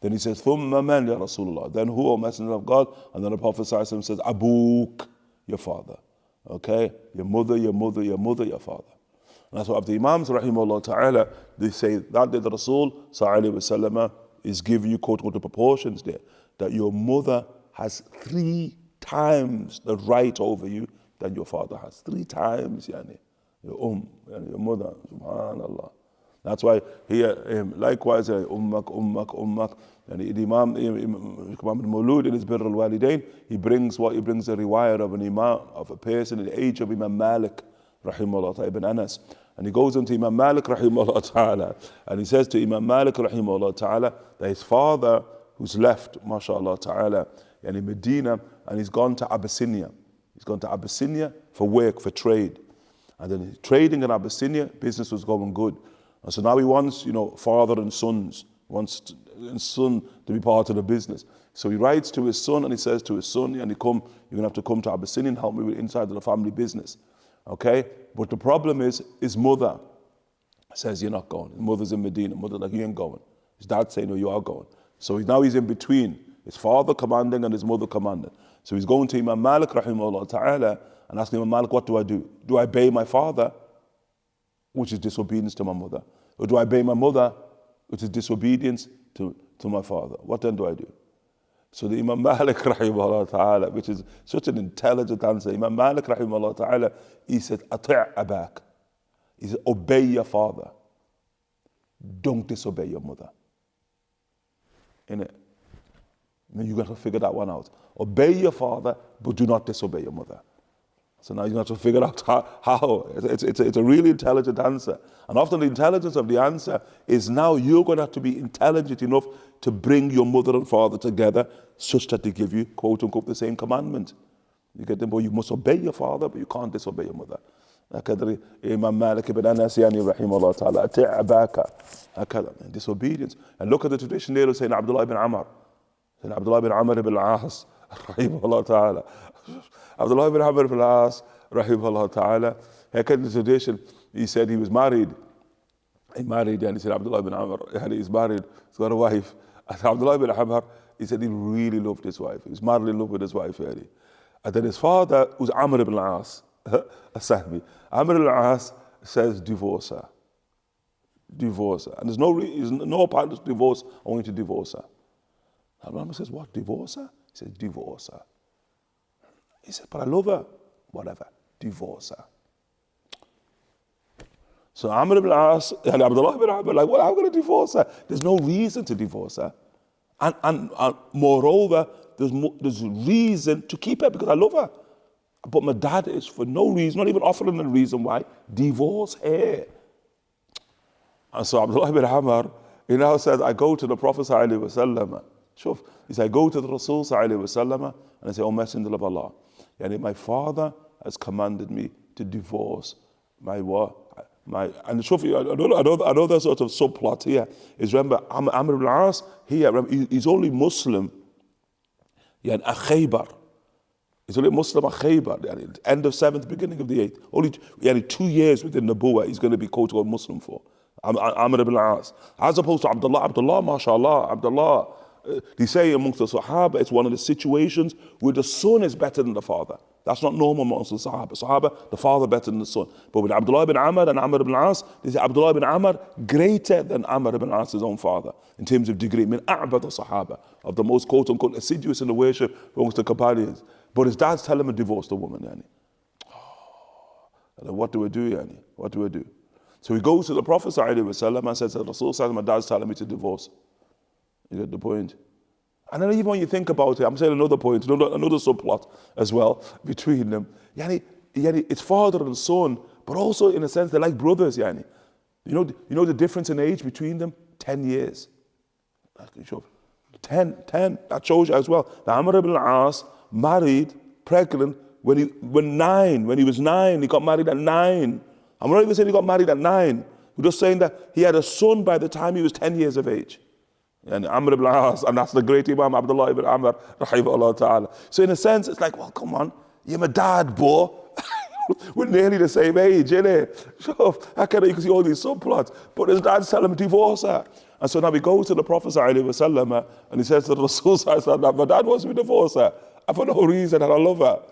Then he says, thumma man, ya Rasulullah. Then who, O Messenger of God? And then the Prophet ﷺ says, abuk, your father. Okay? Your mother, your mother, your mother, your father. And that's why the Imams, rahimahullah ta'ala, they say that the Rasul sallallahu alayhi wa sallam is giving you quote unquote proportions there, that your mother has 3 times the right over you than your father has. 3 times, yani. Yani your mother, subhanallah. That's why here, likewise, ummak. And the Imam Muhammad Mulud in his al-Walidain, he brings a riwayah of an Imam, of a person in the age of Imam Malik, rahimahullah ta'ala, ibn Anas. And he goes into Imam Malik, rahimahullah ta'ala, and he says to Imam Malik, rahimahullah ta'ala, that his father, who's left, mashallah ta'ala, and in Medina, and he's gone to Abyssinia. He's gone to Abyssinia for work, for trade. And then trading in Abyssinia, business was going good. And so now he wants, father and sons, son to be part of the business. So he writes to his son and he says to his son, you're going to have to come to Abyssinia and help me with inside of the family business. Okay? But the problem is, his mother says, you're not going. His mother's in Medina. Mother's like, you ain't going. His dad saying, no, you are going. So now he's in between. His father commanding and his mother commanding. So he's going to Imam Malik, rahimahullah ta'ala, and asking Imam Malik, what do I do? Do I obey my father, which is disobedience to my mother? Or do I obey my mother, which is disobedience to my father? What then do I do? So the Imam Malik, rahimahullah ta'ala, which is such an intelligent answer, Imam Malik, rahimahullah ta'ala, he said, attire abak. He said, obey your father. Don't disobey your mother. Innit? You got to figure that one out. Obey your father, but do not disobey your mother. So now you have to figure out how. It's a really intelligent answer. And often the intelligence of the answer is now you're going to have to be intelligent enough to bring your mother and father together such that they give you, quote unquote, the same commandment. You get them, but you must obey your father, but you can't disobey your mother. Imam Malik ibn Anas, rahimahullah ta'ala, abaka. Disobedience. And look at the tradition there of Sayyidina Abdullah ibn Amr. Sayyidina Abdullah ibn Amr ibn al-As, rahimahullah ta'ala. Abdullah ibn Amr ibn al-As, rahimahullah ta'ala, in the tradition, he said he was married. He married, and he said Abdullah ibn Amr, and he's married, he's got a wife. And Abdullah ibn Amr, he said he really loved his wife. He was madly in love with his wife, really. And then his father was Amr ibn al-As, a Sahbi. Amr ibn al-As says, divorce her. Divorce her. And there's no part of divorce, I want you to divorce her. And Amr says, what, divorce her? He says, divorce her. He said, but I love her. Whatever, divorce her. So Amr ibn al-As and Abdullah ibn Amr, like, well, I'm going to divorce her. There's no reason to divorce her. And moreover, there's reason to keep her because I love her. But my dad is for no reason, not even offering a reason why, divorce her. And so Abdullah ibn Amr, he now says, I go to the Prophet sallallahu alaihi wasallam. Shuf, he said, I go to the Rasul sallallahu alaihi wasallam and I say, O Messenger of Allah, my father has commanded me to divorce my wife. And another sort of subplot here is, remember, Amr ibn al-As, he's only Muslim at Khaybar. He's only Muslim at Khaybar, end of 7th, beginning of the 8th. Only 2 years within Nubuwwah he's going to be quote-unquote Muslim for. Amr ibn al-As. As opposed to Abdullah, mashallah, Abdullah. They say amongst the Sahaba, it's one of the situations where the son is better than the father. That's not normal amongst the Sahaba, the father better than the son. But with Abdullah ibn Amr and Amr ibn al-As, they say Abdullah ibn Amr greater than Amr ibn al-As, his own father, in terms of degree. Min a'bad Sahaba, of the most quote-unquote assiduous in the worship amongst the companions. But his dad's telling him to divorce the woman, yani. What do we do, yani? What do we do? So he goes to the Prophet ﷺ and says, Rasul, my dad's telling me to divorce. You get the point? And then even when you think about it, I'm saying another point, another subplot as well between them. Yani, yani, it's father and son, but also in a sense they're like brothers, yani. You know the difference in age between them? 10 years. 10, that shows you as well. The Amr ibn al-As married, pregnant, when he was 9, he got married at 9. I'm not even saying he got married at 9. We're just saying that he had a son by the time he was 10 years of age. And Amr ibn al-As, and that's the great Imam Abdullah ibn Amr, rahimahullah ta'ala. So in a sense, it's like, well, come on, you're my dad, boy. We're nearly the same age, innit? So how can you can see all these subplots? But his dad's telling him to divorce her. And so now he goes to the Prophet ﷺ, and he says to the Rasul ﷺ, my dad wants me to divorce her. And for no reason, and I love her.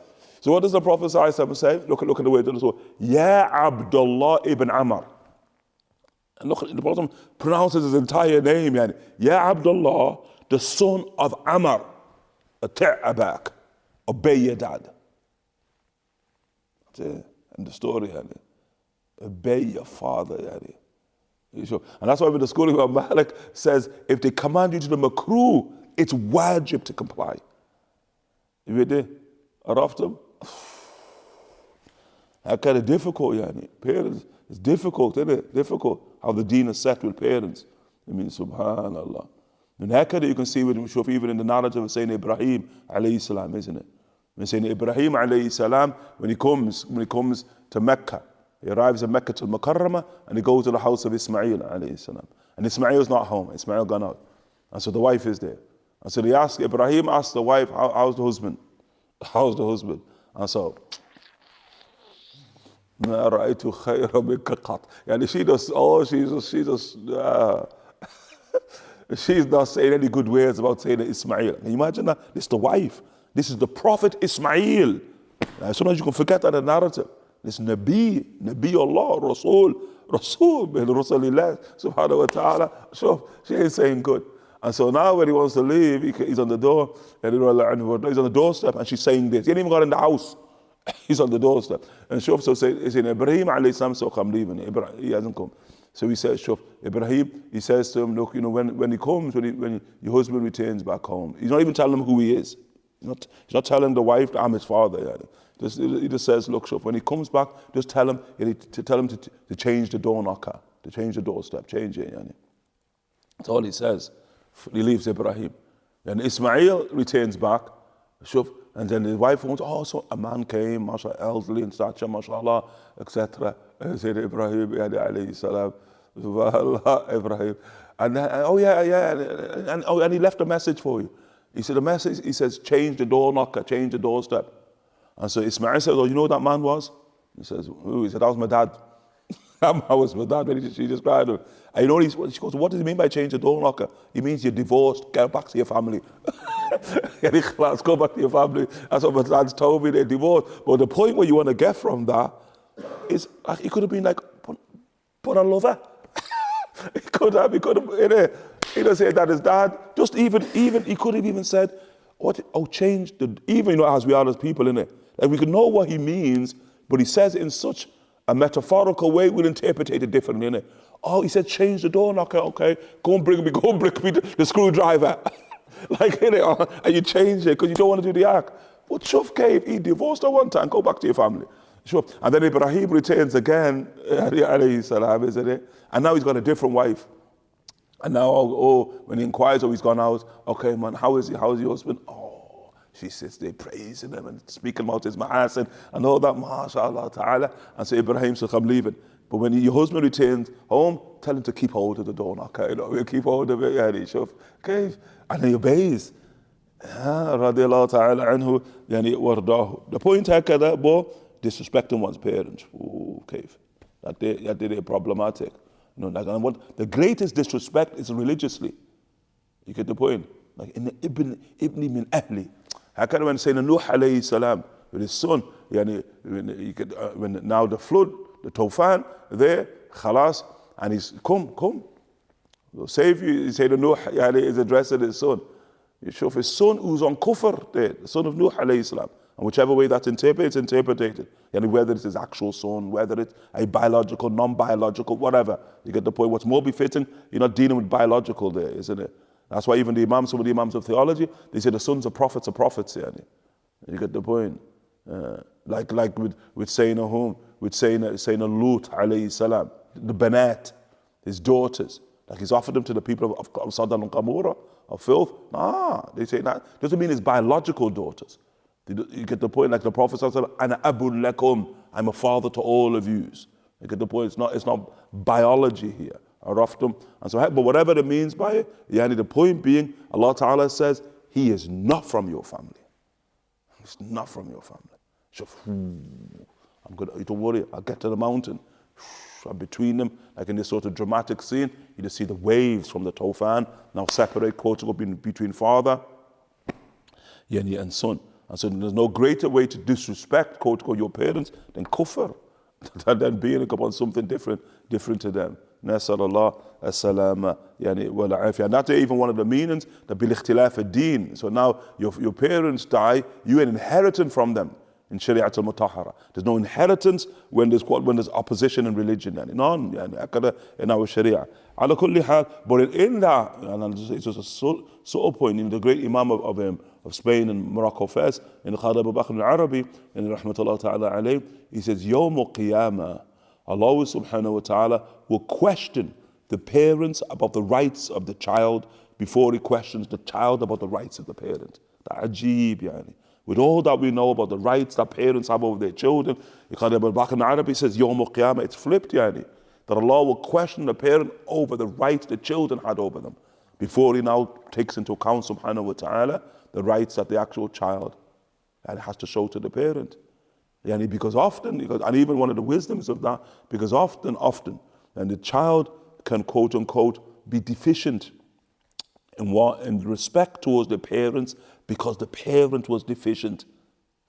So what does the Prophet ﷺ say? Look at the way to the Rasul. Ya Abdullah ibn Amr. And look at the bottom, pronounces his entire name. Yani. Ya Abdullah, the son of Amr. Attire abak. Obey your dad. And the story, yani. Obey your father, yani. And that's why when the school of Imam Malik says, if they command you to the makruh, it's wajib to comply. You read it? Araftam? How kind of difficult, yani. Parents, it's difficult, isn't it? Difficult how the deen is set with parents. I mean, subhanallah. And how kind of you can see with even in the narrative of Sayyidina Ibrahim alayhi salam, isn't it? When Sayyidina Ibrahim alayhi salam, when he comes to Mecca, he arrives in Mecca to al-Mukarramah and he goes to the house of Ismail alayhi salam. And Ismail's not home, Ismail gone out. And so the wife is there. And so Ibrahim asked the wife, how's the husband? How's the husband? And so, ما رأيت خير منك قط. Yani she's not saying any good words about Sayyidina Ismail. Can you imagine that? This is the wife. This is the Prophet Ismail. Sometimes you can forget that in the narrative. This Nabi Allah, Rasul bin Rasulillah, subhanahu wa ta'ala. So she ain't saying good. And so now when he wants to leave, he's on the door, and he's on the doorstep, and she's saying this. He ain't even got in the house. He's on the doorstep. And Shuf so says, Ibrahim alayhi salam, so I'm leaving. He hasn't come. So he says, Shuf, Ibrahim, he says to him, look, when he comes, when your husband returns back home, he's not even telling him who he is. He's not telling the wife that I'm his father. Yani. He just says, look, Shuf, when he comes back, just tell him to change the door knocker, to change the doorstep, change it. Yani. That's all he says. He leaves Ibrahim. And Ismail returns back, Shuf, and then his wife wants, so a man came, mashallah, elderly in stature, mashallah, etc. And said Ibrahim, alayhi salam, subhanallah, Ibrahim. And then, and he left a message for you. He said, the message, he says, change the door knocker, change the doorstep. And so Ismail says, you know who that man was? He says, who? He said, that was my dad. That was my dad when she described him. And she goes, what does he mean by change the door knocker? He means you're divorced, get back to your family. Go back to your family. That's what my dad's told me, they're divorced. But the point where you want to get from that is, he could have been like, but I love her. He could have, he doesn't say that his dad, just even, he could have even said, change the, even, as we are as people, innit? Like we could know what he means, but he says it in such a metaphorical way, we'll interpret it differently, innit? He said, change the door knocker, okay. Go and bring me the screwdriver. Like, innit? And you change it because you don't want to do the act. But Shuf gave, he divorced her one time, go back to your family. Sure. And then Ibrahim returns again, alayhi salam, isn't it? And now he's got a different wife. And now, when he inquires, he's gone out, okay, man, how is he? How is your husband? She sits there praising him and speaking about his mahasin and all that, mashallah ta'ala. And so Ibrahim says, I'm leaving. But when your husband returns home, tell him to keep hold of the door knocker, we'll keep hold of it, okay. And he obeys. Radiallahu ta'ala anhu, wardahu. The point here, disrespecting one's parents. Okay. That they are problematic. The greatest disrespect is religiously. You get the point? Like in Ibn min Ahli. How can when saying Nuh alayhi salam with his son, when now the flood, the Tawfan, there, khalas, and he's come, we'll save you. He said Nuh is addressing his son. You show his son who's on kufr there, the son of Nuh alayhi salam. And whichever way that's interpreted, it's interpreted. Whether it's his actual son, whether it's a biological, non-biological, whatever. You get the point. What's more befitting, you're not dealing with biological there, isn't it? That's why even some of the Imams of theology, they say the sons of prophets are prophets. You get the point. like with Sayyidina whom? With Sayyidina Lut alayhi salam, the Banat, his daughters. Like he's offered them to the people of Sodom and Gomorrah, of filth. Nah, they say that doesn't mean his biological daughters. You get the point, like the Prophet said, Ana abun lakum, I'm a father to all of yous. You get the point, it's not biology here. Araftum. And so, but whatever it means by it, yani the point being, Allah Ta'ala says, he is not from your family. He's not from your family. So, I'm good, you don't worry, I'll get to the mountain. And between them, like in this sort of dramatic scene, you just see the waves from the Tawfan now separate, quote, between father and son. And so there's no greater way to disrespect, quote, your parents than kufr, than being upon something different to them. Nasallallahu as-salama wal afiyah. And that's even one of the meanings, the bil ikhtilaf ad-din. So now your parents die, you are inheriting from them in Shari'at al-Mutahhara. There's no inheritance when there's opposition in religion. None in our Sharia. Ala kulli hal, but in that, and it's just a sort of point, in the great Imam of Spain and Morocco Fez, in the Qadi Abu Bakr al-Arabi, in Rahmatullah Ta'ala alayhi, he says, Yawm al-Qiyamah, Allah subhanahu wa ta'ala will question the parents about the rights of the child before he questions the child about the rights of the parent. Ajib, yani. With all that we know about the rights that parents have over their children, Qadi Abu Bakr al-Arabi says, Yawm al-Qiyamah, it's flipped, yani. That Allah will question the parent over the rights the children had over them before he now takes into account, subhanahu wa ta'ala, the rights that the actual child has to show to the parent. Yani because often, and even one of the wisdoms of that, because often, and the child can, quote unquote, be deficient in respect towards the parents because the parent was deficient,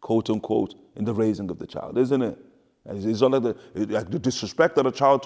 quote unquote, in the raising of the child, isn't it? And it's not like the disrespect that a child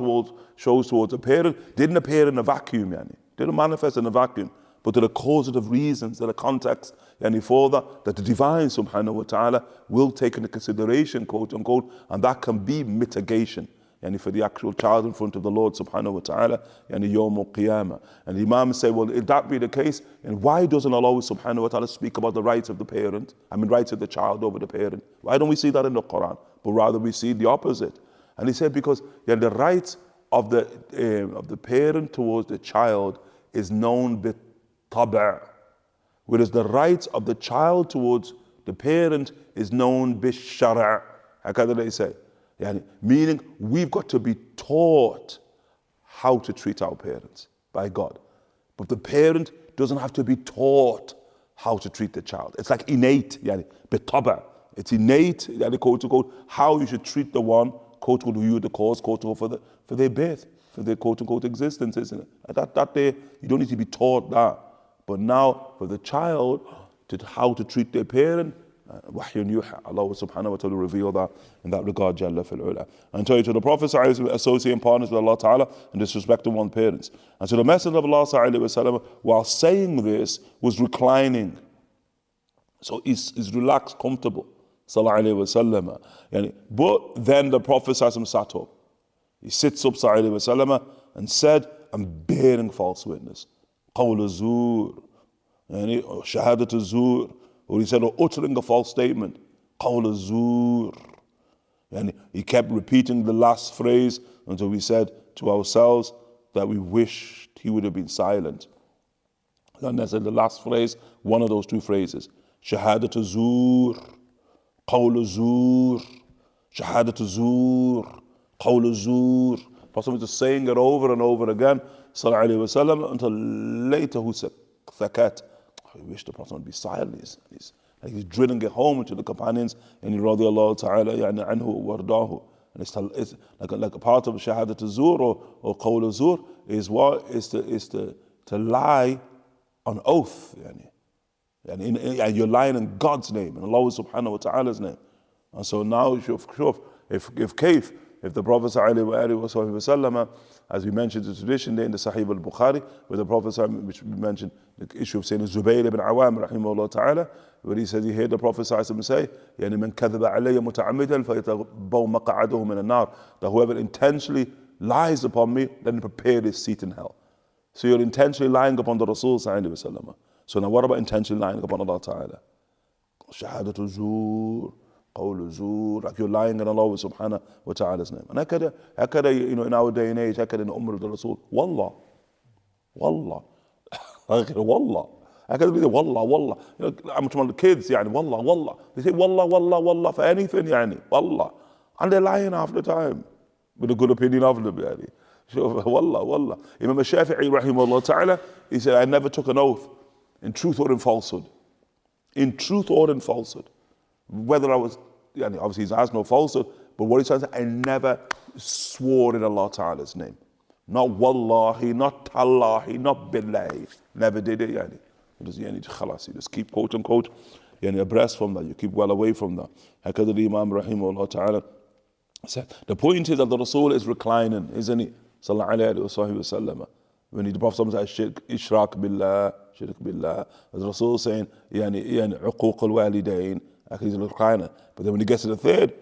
shows towards a parent didn't appear in a vacuum, yani. Didn't manifest in a vacuum, but there are causative reasons, there are contexts, yani for that the divine subhanahu wa ta'ala will take into consideration, quote unquote, and that can be mitigation, yani for the actual child in front of the Lord subhanahu wa ta'ala, yani yawm al-qiyamah. And the Imam say, well, if that be the case, and why doesn't Allah subhanahu wa ta'ala speak about the rights of the parent, rights of the child over the parent? Why don't we see that in the Quran? But rather we see the opposite. And he said, because the rights of the parent towards the child is known bit tab', whereas the rights of the child towards the parent is known bi-shara'. How can they say? Meaning we've got to be taught how to treat our parents by God. But the parent doesn't have to be taught how to treat the child. It's like innate, bi-tab'. It's innate, quote unquote, how you should treat the one, quote unquote, who you the cause, quote unquote, for their birth, for their quote unquote existence, isn't it? At that day, you don't need to be taught that. But now, for the child, how to treat their parent, wahyun yuha, Allah subhanahu wa ta'ala reveal that in that regard, Jalla fil ula. And tell you to the Prophet associating partners with Allah Ta'ala and disrespecting one's parents. And so the Messenger of Allah sallallahu while saying this, was reclining. So he's relaxed, comfortable. Sallallahu alayhi wasallam. But then the Prophet sat up. He sits up sallallahu alayhi wasallam and said, I'm bearing false witness. Qawl az-zur, or shahadat az-zur, or he said, or uttering a false statement. Qawl az-zur. And he kept repeating the last phrase until we said to ourselves that we wished he would have been silent. And I said the last phrase, one of those two phrases. Shahadat az-zur. Qawl az-zur, shahadat az-zur, qawl az-zur. Prophet was just saying it over and over again, sallallahu alayhi wa sallam, until later he said, thakat. I wish the Prophet would be silent. He's drilling it home to the companions, and he radiyallahu ta'ala anhu wardahu. And it's like a part of shahadat az-zur or qawl az-zur is what? Is to lie on oath, and you're lying in God's name, in Allah subhanahu wa ta'ala's name. And so now, if the Prophet sallallahu, as we mentioned the tradition there in the Sahih al-Bukhari, where the Prophet, which we mentioned the issue of saying Zubayr ibn Awam, rahimahullah ta'ala, where he said he heard the Prophet sallallahu say, مَنْ كَذَبَ عَلَيَّ مُتَعَمِّدًا فَيَتَبَوْ مَقْعَدَهُ مِنَ النَّارِ, that whoever intentionally lies upon me, let him prepare his seat in hell. So you're intentionally lying upon the Rasul sallallahu. So now what about intentionally lying upon Allah Ta'ala? Shahadat az-zur, قول زور, like you're lying in Allah subhanahu wa ta'ala's name. And هكذا, in our day and age, هكذا in the Ummah of the Rasul, Wallah, Wallah, Wallah. هكذا they say Wallah. I'm talking about the kids, يعني Wallah. They say Wallah for anything, يعني Wallah. And they're lying half the time with a good opinion of them, يعني. So, Wallah. Imam al-Shafi'i, rahimahullah ta'ala, he said, I never took an oath in truth or in falsehood. In truth or in falsehood. Whether I was, obviously he has no falsehood, but what he's trying to say, I never swore in Allah Ta'ala's name. Not Wallahi, not Tallahi, not Billahi. Never did it, you just keep quote unquote, abreast from that. You keep well away from that. Hakadha the Imam rahimahullah ta'ala said, the point is that the Rasul is reclining, isn't he? Sallallahu alayhi wa sallam. When the Prophet says shirk, ishrak billah, as the Rasul saying, uquq al-walidain, he's reclining. But then when he gets to the third,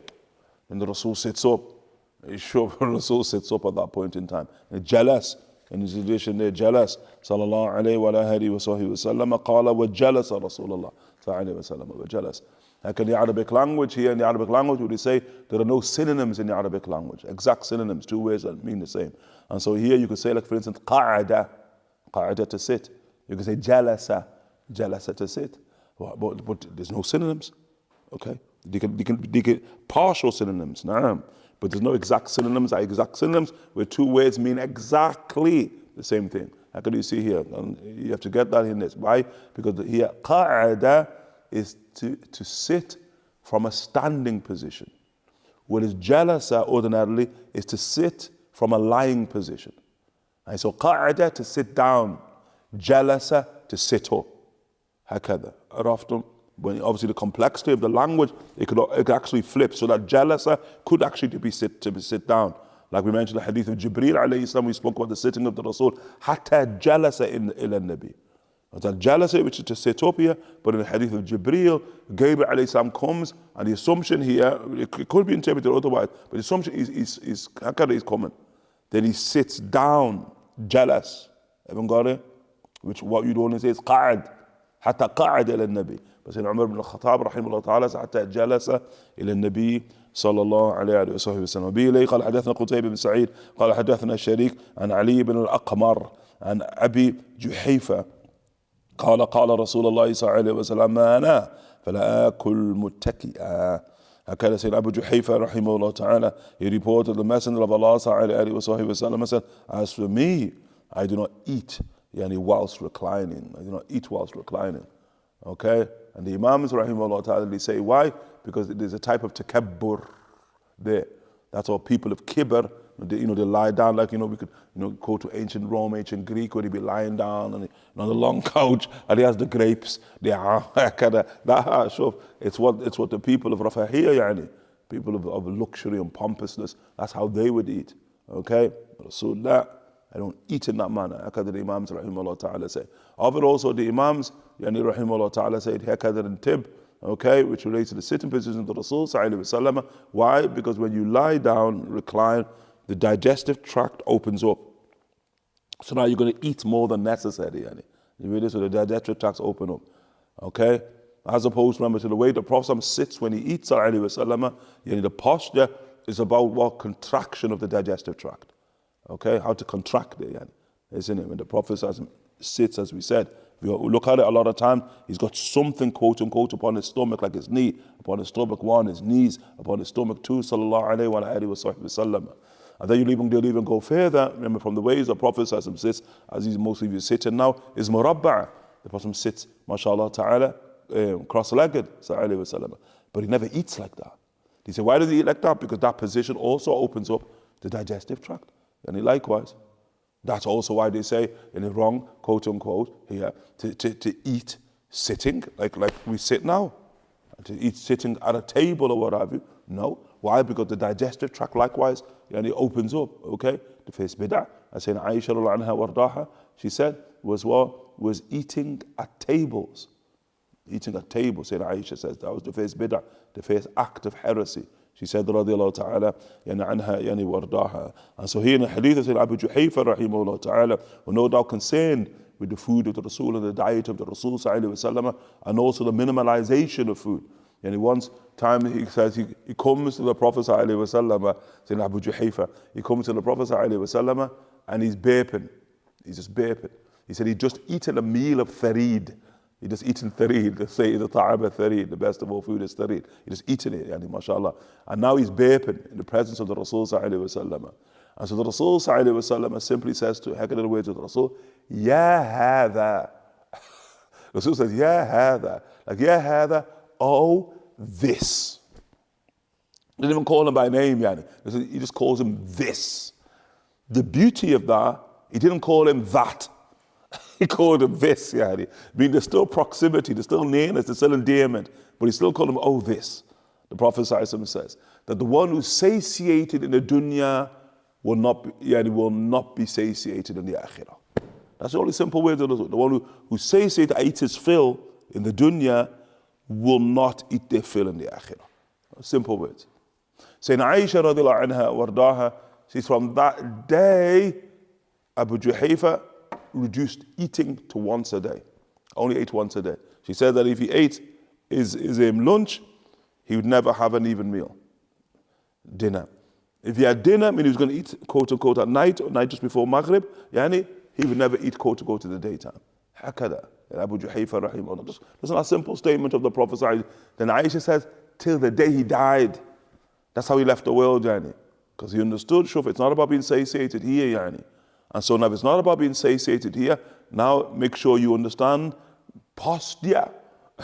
then the Rasul sits up. The Rasul sits up at that point in time. Jealous. In his edition there, jealous. Sallallahu alayhi wa alihi wa sallam. Qala wa jalasa Rasulullah. Sallallahu alayhi wa sallam. Wa jealous. Like in the Arabic language, here in the Arabic language, would you say there are no synonyms in the Arabic language, exact synonyms, two words that mean the same. And so here you could say, like for instance, qa'ada to sit. You could say jalasa to sit. But there's no synonyms, okay? They can partial synonyms, naam. But there's no exact synonyms. Exact synonyms where two words mean exactly the same thing. How can you see here? And you have to get that in this. Why? Because here, qa'ada is to sit from a standing position. Whereas jalasa ordinarily is to sit from a lying position. And so qa'ada to sit down, jalasa to sit up. Hakada. Often, when obviously the complexity of the language, it could actually flip, so that jalasa could actually be sit down. Like we mentioned the hadith of Jibreel alayhi salam, we spoke about the sitting of the Rasul, hatta jalasa ila nabi. That jalasa, which is to sit up here, but in the hadith of Jibreel, Gabriel alayhi salam comes, and the assumption here, it could be interpreted otherwise, but the assumption is common. Then he sits down, jalas. Everyone got it? Which what you'd only say is qa'ad, hatta qa'ad ila nabi. بس إن عمر بن الخطاب رحمه الله تعالى حتى جلس إلى النبي صلى الله عليه وصحبه وسلم. به قال حدثنا قتيبة بن سعيد قال حدثنا شريك عن علي بن الأقمر عن أبي جحيفة قال رسول الله صلى الله عليه وسلم ما أنا فلا آكل متكئا. هكذا سيدنا أبو جحيفة رحمه الله تعالى, he reported the messenger of Allah صلى الله عليه وصحبه وسلم said, as for me, I do not eat whilst reclining. I do not eat whilst reclining. Okay? And the Imams, rahimahullah ta'ala, they say, why? Because there's a type of takabbur there. That's all people of kibr, they lie down like, we could, go to ancient Rome, ancient Greek, where they'd be lying down and on the long couch, and he has the grapes. It's what the people of Rafahiyya, people of luxury and pompousness, that's how they would eat. Okay? Rasulullah, I don't eat in that manner. Hakadha the Imams rahimahullah ta'ala say. Of it also the Imams, rahimahullah ta'ala said, Hakadha and Tib, okay, which relates to the sitting position of the Rasul sallallahu alayhi wa sallam. Why? Because when you lie down, recline, the digestive tract opens up. So now you're going to eat more than necessary. You read this, so the digestive tracts open up. Okay? As opposed, remember, to the way the Prophet sits when he eats sallallahu alayhi wa sallam, the posture is about what? Contraction of the digestive tract. Okay, how to contract it, isn't it? When the Prophet sits, as we said, we look at it a lot of time, he's got something, quote unquote, upon his stomach, like his knee, upon his stomach one, his knees, upon his stomach two, sallallahu alayhi wa alihi wa sallam. And then they'll even go further. Remember, from the ways the Prophet sits, as he's mostly sitting now, is murabba'. The Prophet sits, mashallah ta'ala, cross-legged, sallallahu alayhi wa sallam. But he never eats like that. He said, why does he eat like that? Because that position also opens up the digestive tract. And likewise, that's also why they say in the wrong, quote unquote, here, to eat sitting, like we sit now. To eat sitting at a table or what have you. No. Why? Because the digestive tract likewise, it opens up, okay? The first bid'ah, as saying Aisha anha wardaha, she said, was eating at tables. Eating at tables, saying Aisha says, that was the first bid'ah, the first act of heresy. She said, radiyallahu ta'ala, anha, wardaha. And so here in the hadith, of Abu Juhayfa, rahimahullah ta'ala, were no doubt concerned with the food of the Rasul and the diet of the Rasul, sallallahu alayhi wa sallam, and also the minimalization of food. And once time he says he comes to the Prophet sallallahu alaihi wasallam, saying Abu Juhayfa, he comes to the Prophet sallallahu alaihi wasallam and he's burping. He's just burping. He said he'd just eaten a meal of tharid. He just eaten tharid. They say the ta'aba tharid, the best of all food is tharid. He just eaten it, yani, mashallah. And now he's burping in the presence of the Rasul sallallahu alaihi wasallam. And so the Rasul sallallahu alaihi wasallam simply says to Hakadah way to the Rasul, Ya hada. Rasul says, Ya hada. Like, Ya hada, oh, this. He didn't even call him by name, yani. He just calls him this. The beauty of that, he didn't call him that. He called him this, yani. I mean, there's still proximity, there's still nearness, there's still endearment, but he still called him, oh, this. The Prophet ﷺ says that the one who's satiated in the dunya will not be satiated in the akhirah. That's the only simple way to do it. The one who satiated, eats his fill in the dunya will not eat their fill in the akhirah. Simple words. Saying Aisha radiallahu anha wardaha, she's from that day, Abu Juhayfa reduced eating to once a day. Only ate once a day. She said that if he ate his lunch, he would never have an even meal. Dinner. If he had dinner, I mean he was going to eat quote unquote at night or night just before Maghrib, yani, he would never eat quote unquote in the daytime. Hakada. Abu Juhayfa rahimahullah. This is not a simple statement of the Prophet. Then Aisha says, till the day he died. That's how he left the world, yani. Because he understood, shuf, it's not about being satiated here, yani. And so now if it's not about being satiated here, now make sure you understand posture,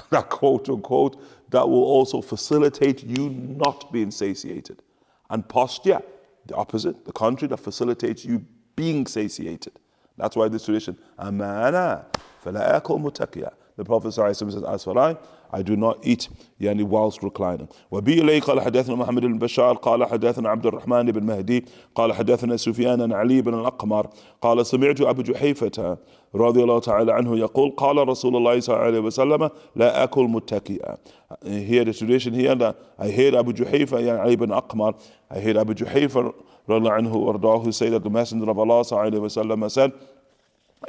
that quote unquote, that will also facilitate you not being satiated. And posture, the opposite, the contrary, that facilitates you being satiated. That's why this tradition, amana, fala akul mutakiya. The Prophet says, as for I do not eat يعني whilst reclining. وبي إليه قال حدثنا محمد بن بشار قال حدثنا عبد الرحمن بن مهدي قال حدثنا سفيان عن علي بن الأقمر قال سمعت أبو جحيفة رضي الله تعالى عنه يقول قال رسول الله صلى الله عليه وسلم لا أكل متكئا. Here the tradition here that I heard Abu Juhayfa يعني علي بن أقمر, I heard Abu Juhayfa رضي الله عنه وارضاه say that the Messenger of Allah صلى الله عليه وسلم said,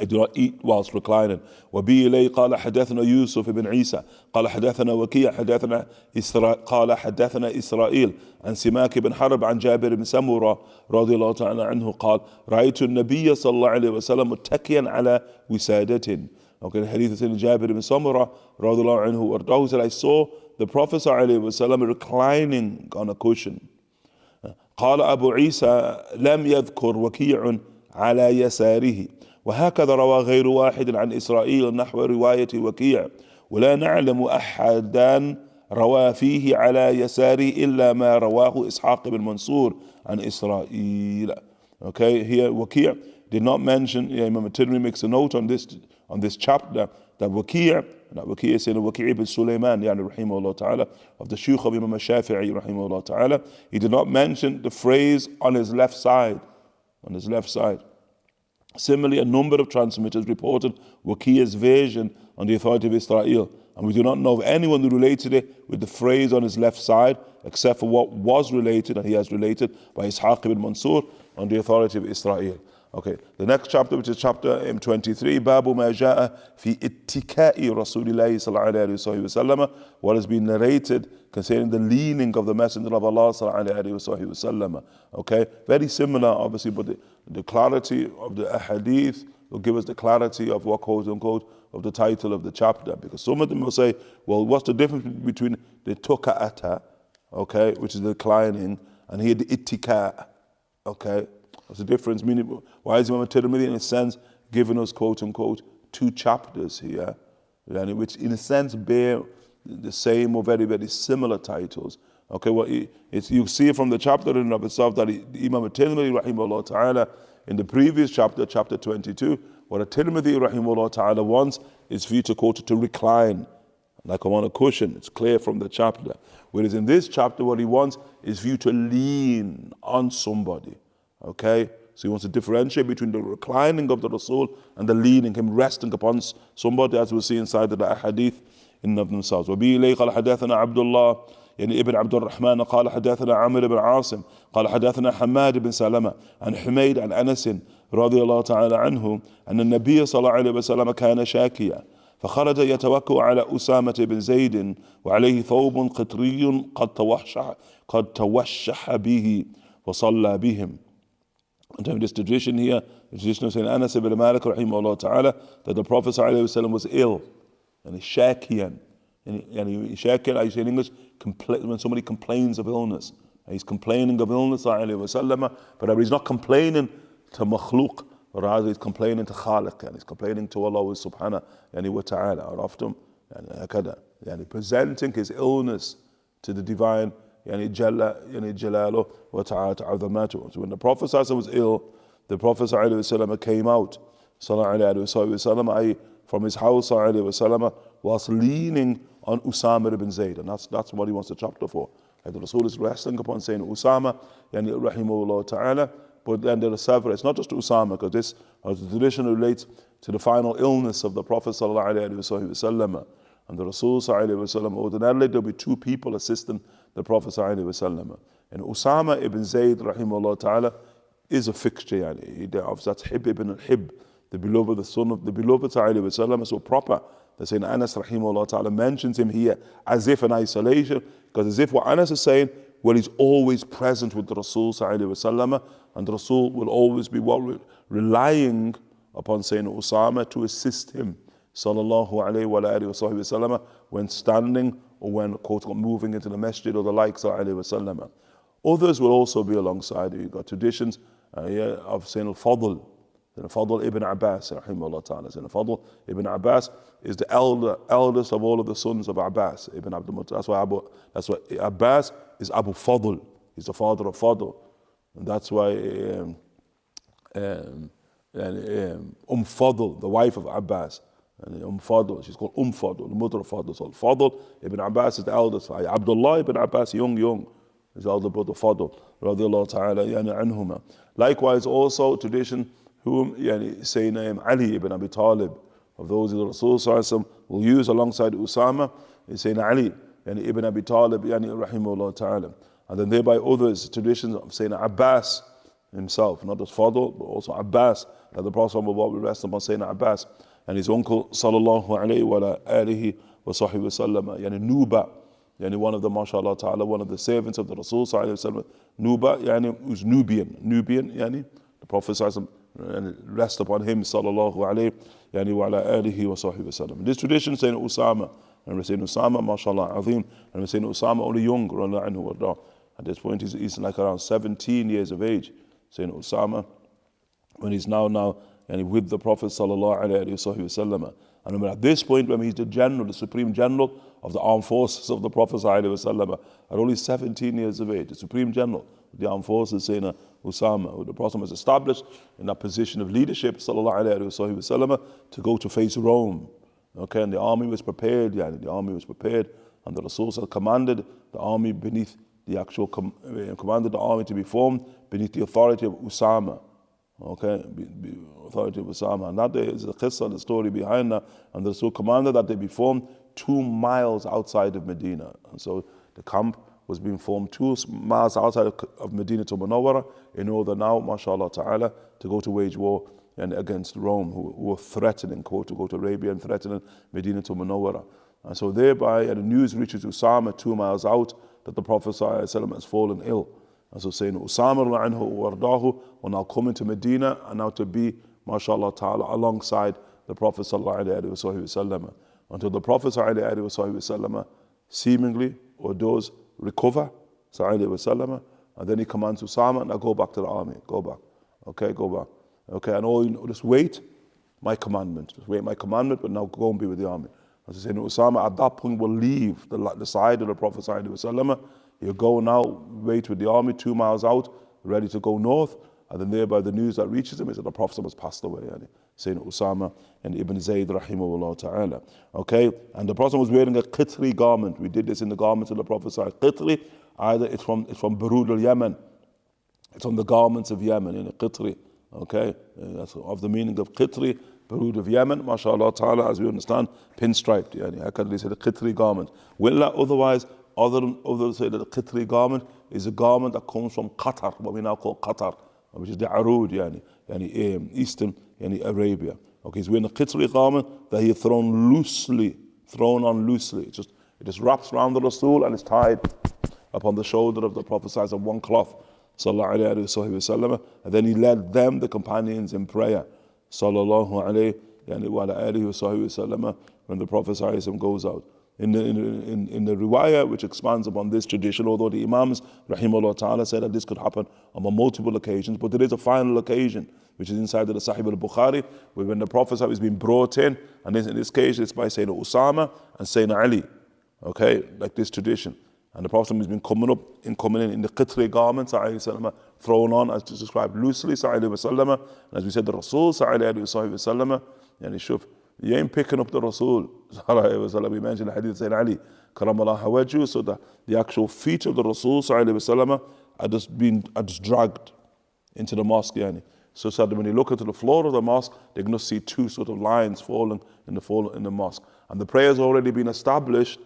I do not eat whilst reclining. وبي إليه قال حدثنا يوسف بن عيسى قال حدثنا وكيع قال حدثنا إسرائيل عن سماك بن حرب عن جابر بن سمرة رضي الله تعالى عنه قال رأيت النبي صلى الله عليه وسلم متكئا على وسادة. Okay, the hadith is in Jabir ibn Samurah رضي الله عنه وارضاه said I saw the Prophet صلى الله عليه وسلم reclining on a cushion. قال أبو عيسى لم يذكر وكيع على يساره وهكذا روى غير واحد عن إسرائيل نحو رواية وكيع ولا نعلم أحدا روى فيه على يساره إلا ما رواه إسحاق بن منصور عن إسرائيل. Okay, here Waki' did not mention, Imam Tirmidhi makes a note on this chapter that Waki' is saying Waki' ibn Sulaiman rahimahullah ta'ala, of the Shaykh of Imam Shafi'i rahimahullah ta'ala, he did not mention the phrase on his left side. Similarly, a number of transmitters reported Waqi''s version on the authority of Israel, and we do not know of anyone who related it with the phrase on his left side, except for what was related, and he has related by Ishaq ibn Mansur on the authority of Israel. Okay, the next chapter, which is chapter 23, Babu ma ja'a fi ittika'i Rasulillahi sallallahu alayhi wa sallam, what has been narrated concerning the leaning of the Messenger of Allah sallallahu alayhi wa sallam. Okay, very similar, obviously, but the clarity of the ahadith will give us the clarity of what, quote unquote, of the title of the chapter. Because some of them will say, well, what's the difference between the tuka'ata, okay, which is the reclining, and here the ittika', okay? What's the difference? Meaning, why is Imam Tirmidhi, in a sense, giving us, quote unquote, two chapters here, which in a sense bear the same or very, very similar titles? Okay, well, you see from the chapter in and of itself that Imam Tirmidhi, rahimahullah ta'ala, in the previous chapter, chapter 22, what a Tirmidhi, rahimahullah ta'ala, wants is for you to, quote, to recline, like on a cushion. It's clear from the chapter. Whereas in this chapter, what he wants is for you to lean on somebody. Okay, so he wants to differentiate between the reclining of the Rasul and the leaning, him resting upon somebody, as we'll see inside the hadith in and of themselves. وبه إليه قال حدثنا عبد الله يعني ابن عبد الرحمن قال حدثنا عمرو بن عاصم قال حدثنا حماد بن سلمة عن حميد عن أنس رضي الله تعالى عنه أن النبي صلى الله عليه وسلم كان شاكيا فخرج يتوكأ على أسامة بن زيد وعليه ثوب قطري قد توشح به وصلى بهم. And this tradition here, the tradition of Sayyidina Anas ibn Malik rahimahullah ta'ala, that the Prophet ﷺ was ill, and he's shakiyan. And shakiyan, I say in English, when somebody complains of illness. And he's complaining of illness, but he's not complaining to makhluk, rather he's complaining to khaliq, and he's complaining to Allah subhanahu wa ta'ala, or often, and presenting his illness to the divine, jalalu wa ta'ala. So when the Prophet was ill, the Prophet came out from his house whilst leaning on Usama ibn Zayd, and that's what he wants the chapter for. And the Rasul is resting upon saying Usama, rahimahullah ta'ala, but then there are several. It's not just Usama, because this, as the tradition relates to the final illness of the Prophet sallallahu alaihi wasallam. And the Rasul sallallahu alaihi wasallam, ordinarily there'll be two people assisting the Prophet sallallahu alaihi wasallam. And Usama ibn Zayd, rahimahullah ta'ala, is a fixture. That's Hib ibn al-Hib, the beloved, the son of the beloved sallallahu alaihi wasallam. So proper that Sayyidina Anas rahimahullah ta'ala mentions him here as if in isolation, because as if what Anas is saying, well, he's always present with the Rasul sallallahu alaihi wasallam, and the Rasul will always be relying upon Sayyidina Usama to assist him sallallahu alaihi wasallam when standing or when quote moving into the masjid or the like sallallahu alaihi wasallam. Others will also be alongside. You've got traditions of Sayyidina al-Fadl. Fadl ibn Abbas, rahimahullah ta'ala. Fadl ibn Abbas is the eldest of all of the sons of Abbas ibn Abdul Muttalib. That's why Abbas is Abu Fadl. He's the father of Fadl. And that's why Fadl, the wife of Abbas, and Fadl, she's called Fadl, the mother of Fadl. So Fadl ibn Abbas is the eldest. Abdullah ibn Abbas, young, is the elder brother Fadl, radiallahu ta'ala anhuma. Likewise, also tradition, whom Sayyidina Ali ibn Abi Talib, of those who the Rasul will use alongside Usama, is Sayyidina Ali ibn Abi Talib, rahimahullah ta'ala. And then thereby others, traditions of Sayyidina Abbas himself, not just Fadl, but also Abbas, that the Prophet will rest upon Sayyidina Abbas, and his uncle, sallallahu alayhi wa alihi wa sahbihi wa sallam, Nuba, one of the, mashallah ta'ala, one of the servants of the Rasul sallallahu alayhi wa sallam, Nuba, who's Nubian, the Prophet sallallahu and rest upon him sallallahu alayhi wa alihi wa sahbihi wa sallam. This tradition, Sayyidina Usama, and we're saying Usama, mashallah, azim, and we're saying Usama only young, at this point he's like around 17 years of age, Sayyidina Usama, when he's now with the Prophet sallallahu alayhi wa sallam. And at this point, when he's the general, the supreme general of the armed forces of the Prophet sallallahu alayhi wa sallam, at only 17 years of age, the supreme general of the armed forces, Sayyidina Usama, who the Prophet was established in that position of leadership, sallallahu alayhi wa sallam, to go to face Rome. Okay, and the army was prepared, and the Rasul commanded the army beneath the actual, commanded the army to be formed beneath the authority of Usama. Okay, authority of Usama. And that day is the qissa, the story behind that. And the Rasul commanded that they be formed 2 miles outside of Medina. And so the camp was being formed 2 miles outside of Medina to Munawwara in order now, mashallah ta'ala, to go to wage war and against Rome, who were threatening, quote, to go to Arabia and threatening Medina to Munawwara. And so thereby, the news reaches Usama 2 miles out that the Prophet ﷺ has fallen ill. And so saying, Usama will now come into Medina and now to be, mashallah ta'ala, alongside the Prophet ﷺ. Until the Prophet ﷺ seemingly or does recover, ﷺ, and then he commands Usama, now go back to the army, go back. Okay, go back. Okay, and all just wait my commandment. Just wait my commandment, but now go and be with the army. As I say, Usama at that point will leave the side of the Prophet ﷺ. He'll go now, wait with the army 2 miles out, ready to go north, and then thereby the news that reaches him is that the Prophet has passed away. Saying Usama and Ibn Zayd rahimahullah ta'ala. Okay, and the Prophet was wearing a qitri garment. We did this in the garments of the Prophet. Qitri, either it's from Burud al-Yemen. It's from the garments of Yemen, in a qitri. Okay, that's of the meaning of qitri, Burud of Yemen, mashallah ta'ala, as we understand, pinstriped. I can say the qitri garment. Otherwise, others say that the qitri garment is a garment that comes from Qatar, what we now call Qatar, which is the Arud, Eastern Arabia. Okay, he's wearing a qitri garment that he had thrown on loosely. It just wraps around the Rasul and is tied upon the shoulder of the Prophet ﷺ, one cloth, sallallahu alayhi wa sallam. And then he led them, the companions, in prayer, sallallahu alayhi wa sallam, when the Prophet ﷺ goes out. In the riwayah which expands upon this tradition, although the Imams rahimahullah ta'ala said that this could happen on multiple occasions, but there is a final occasion which is inside of the Sahih al-Bukhari, where when the Prophet is being brought in, and in this case it's by Sayyidina Usama and Sayyidina Ali, okay, like this tradition. And the Prophet has been coming in the qitri garments, thrown on as described loosely, and as we said, the Rasul, and shuf, you ain't picking up the Rasul. We mentioned the hadith of Sayyidina Ali, Karamallahu wajhu, so that the actual feet of the Rasul are just dragged into the mosque. So that when you look into the floor of the mosque, they're going to see two sort of lines falling in the mosque. And the prayer has already been established,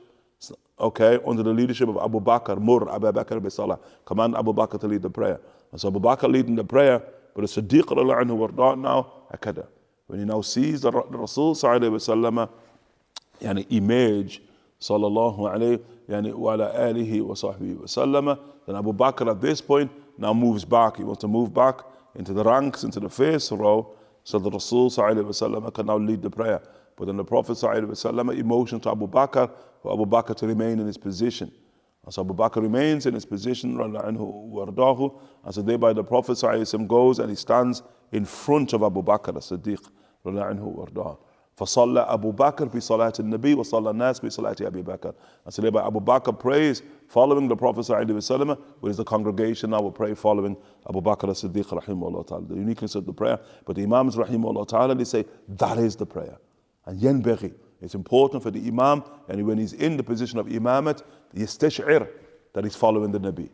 okay, under the leadership of Abu Bakr, Abu Bakr bi-Salah. Command Abu Bakr to lead the prayer. And so Abu Bakr leading the prayer, but the Siddiq radiallahu anhu were not now, akada. When he now sees the Rasul sallallahu alayhi wa image, sallallahu alayhi wa alihi wa sahbihi wa sallama, then Abu Bakr at this point now moves back. He wants to move back into the ranks, into the first row, so the Rasul sallallahu alayhi wa sallam can now lead the prayer. But then the Prophet sallallahu alayhi wa sallam emotion to Abu Bakr, for Abu Bakr to remain in his position. And so Abu Bakr remains in his position, and so thereby the Prophet sallallahu alayhi wa sallam goes and he stands in front of Abu Bakr as-Siddiq فصلى أبو بكر بصلاة النبي وصلى الناس بصلاة أبي بكر. And so thereby Abu Bakr prays following the Prophet ﷺ, whereas the congregation now will pray following Abu Bakr as-Siddiq rahimahullah ta'ala. The uniqueness of the prayer, but the Imams rahimahullah ta'ala, they say that is the prayer. And ينبغي, it's important for the Imam, and when he's in the position of Imamat, يستشعر that he's following the Nabi,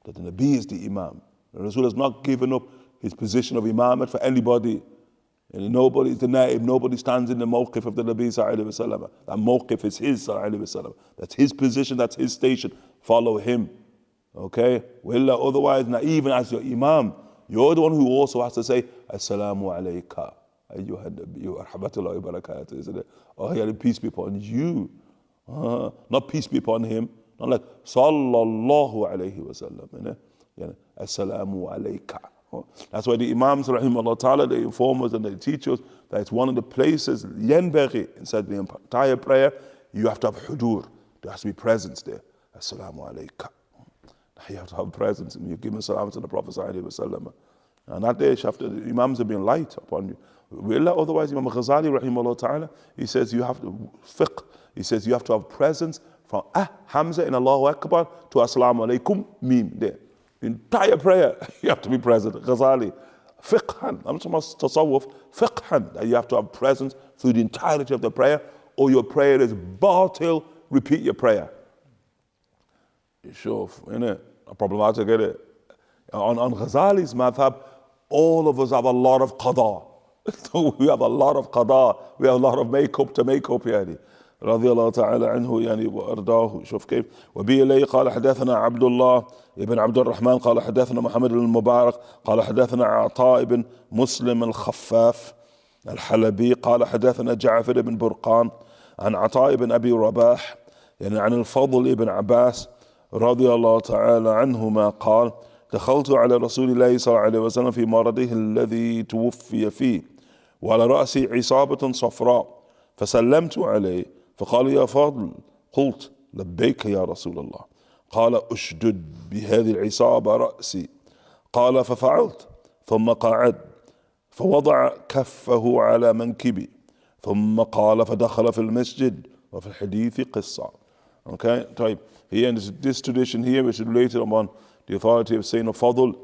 that the Nabi is the Imam. The Rasul has not given up his position of Imamat for anybody. And nobody's the naib, nobody stands in the mawqif of the Nabi sallallahu alayhi wa sallam. That mawqif is his sallallahu alayhi wa sallam. That's his position, that's his station. Follow him. Okay? Well, otherwise, not even as your Imam, you're the one who also has to say, Assalamu alayka, ayyuhan nabiyyu, rahmatullahi wa barakatuh, isn't it? Oh, peace be upon you. Not peace be upon him. Not like, sallallahu alayhi wa sallam. Assalamu alayka. That's why the Imams rahimahullah ta'ala, they inform us and they teach us that it's one of the places, yanbaghi, inside the entire prayer, you have to have hudur. There has to be presence there. Assalamu alayka. You have to have presence, and you give salam to the Prophet sallallahu alayhi wa sallam. And that day, after the Imams have been light upon you. Otherwise, Imam Ghazali rahimahullah ta'ala, he says you have to fiqh. He says you have to have presence from Hamza in Allahu Akbar to Assalamu alaykum, mim there. The entire prayer, you have to be present. Ghazali, fiqhan, I'm talking about tasawwuf, fiqhan, that you have to have presence through the entirety of the prayer, or your prayer is batil, repeat your prayer. Sure, isn't it? Problematic, isn't it? On Ghazali's madhab, all of us have a lot of qada. We have a lot of qada, we have a lot of makeup to make up, yani. رضي الله تعالى عنه يعني وأرضاه. شوف كيف. وبه إليه قال حدثنا عبد الله ابن عبد الرحمن قال حدثنا محمد بن المبارك قال حدثنا عطاء بن مسلم الخفاف الحلبي قال حدثنا جعفر بن برقان عن عطاء بن أبي رباح يعني عن الفضل بن عباس رضي الله تعالى عنهما قال دخلت على رسول الله صلى الله عليه وسلم في مرضه الذي توفي فيه وعلى رأسي عصابة صفراء فسلمت عليه فقال يا فاضل قلت لبيك يا رسول الله قال اشدد بهذه العصابة رأسي قال ففعلت ثم قعد فوضع كفه على منكبي ثم قال فدخل في المسجد وفي الحديث قصة. Okay, طيب. Here in this tradition here which is related upon the authority of Sayyidina Fadl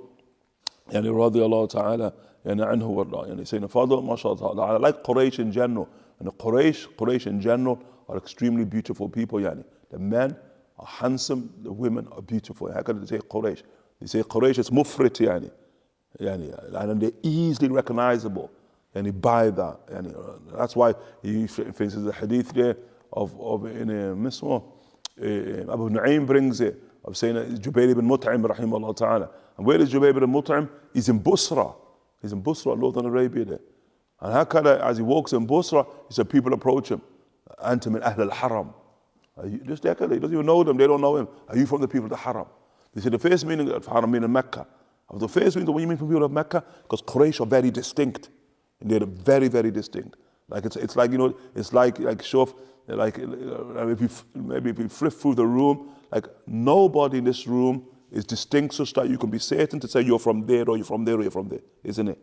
يعني رضي الله تعالى يعني عنه وارضاه يعني Sayyidina Fadl ما شاء الله I like Quraysh in general. And the Quraysh in general are extremely beautiful people, yani. The men are handsome, the women are beautiful. How can they say Quraysh? They say Quraysh is mufrit, yani, and they're easily recognizable. And you buy that. Yani. That's why, for instance, the hadith there of in Mismo, Abu Nu'aym brings it, of saying Jubayr ibn Mut'im, rahimahullah ta'ala. And where is Jubayr ibn Mut'im? He's in Busra. He's in Busra, northern Arabia there. And as he walks in Busra, he said people approach him. Anta min Ahl al-Haram. Just he doesn't even know them, they don't know him. Are you from the people of the Haram? They said the first meaning of Haram meaning Mecca. Of the first meaning, what do you mean from people of Mecca? Because Quraysh are very distinct. And they're very, very distinct. Like it's like, it's like if you flip through the room, like nobody in this room is distinct such that you can be certain to say you're from there or you're from there or you're from there, isn't it?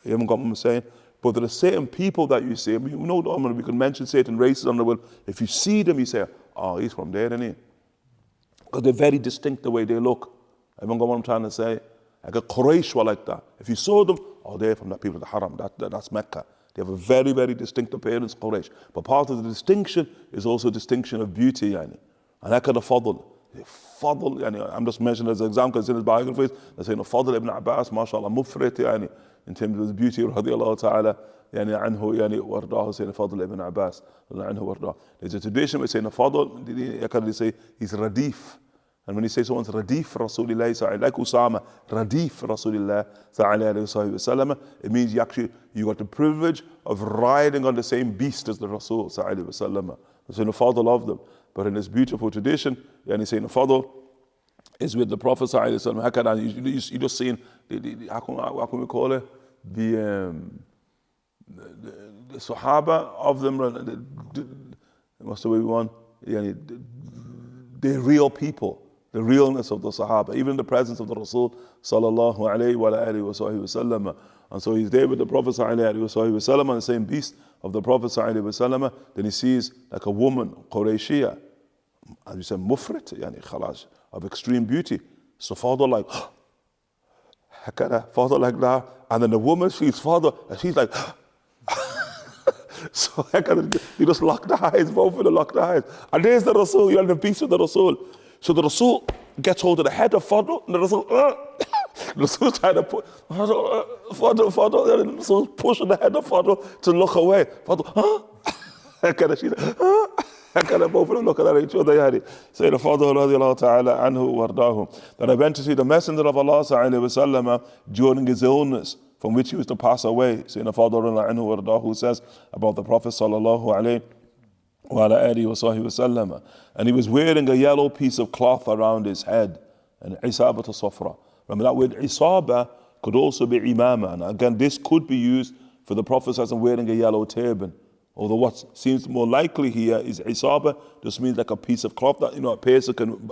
You haven't got what I'm saying? But there are certain people that you see, we can mention certain races on the world. If you see them, you say, oh, he's from there, isn't he? Because they're very distinct the way they look. Everyone got what I'm trying to say? Like a Quraysh were like that. If you saw them, oh, they're from the people of the Haram, that's Mecca. They have a very, very distinct appearance, Quraysh. But part of the distinction is also a distinction of beauty, yani. And that kind of fadl. Fadl, yani, I'm just mentioning as an example, because in his biographies, they're saying, Fadl ibn Abbas, mashallah, mufrit, yani, in terms of the beauty, radiallahu ta'ala, yani, anhu, yani, wardahu, saying Fadl ibn Abbas, anhu, wardahu. There's a tradition where saying, Fadl, they say, he's radif. And when you say someone's radif Rasulullah, like Usama, radif Rasulullah, it means you got the privilege of riding on the same beast as the Rasul. So in the fadl of them. But in this beautiful tradition, and saying the fadl is with the Prophet. You just seeing, how can we call it? The Sahaba of them, what's the way we want? They're real people. The realness of the Sahaba, even in the presence of the Rasul sallallahu alayhi wa alihi wa sallam. And so he's there with the Prophet sallallahu alayhi wa sallam on the same beast of the Prophet sallallahu alayhi wa sallam. Then he sees like a woman, Qurayshiyya, as you said, mufrit, yani khalas, of extreme beauty. So father like, father like that. And then the woman, she's father, and she's like, so you just lock the eyes, both of them lock the eyes. And there's the Rasul, you're in the beast of the Rasul. So the Rasul gets hold of the head of Fadl, and the Rasul's trying to put Fadl, and the Rasul's pushing the head of Fadl to look away. Fadl, both of them looking at each other. Say the Fadl radiallahu ta'ala anhu wardahu. Then I went to see the Messenger of Allah sallallahu alayhi wa sallam during his illness, from which he was to pass away. Saying the Fadl radiallahu anhu wardahu says about the Prophet sallallahu alayhi and he was wearing a yellow piece of cloth around his head, and isabat safra. Remember that word isaba could also be imama, and again this could be used for the Prophet as wearing a yellow turban. Although what seems more likely here is isaba just means like a piece of cloth that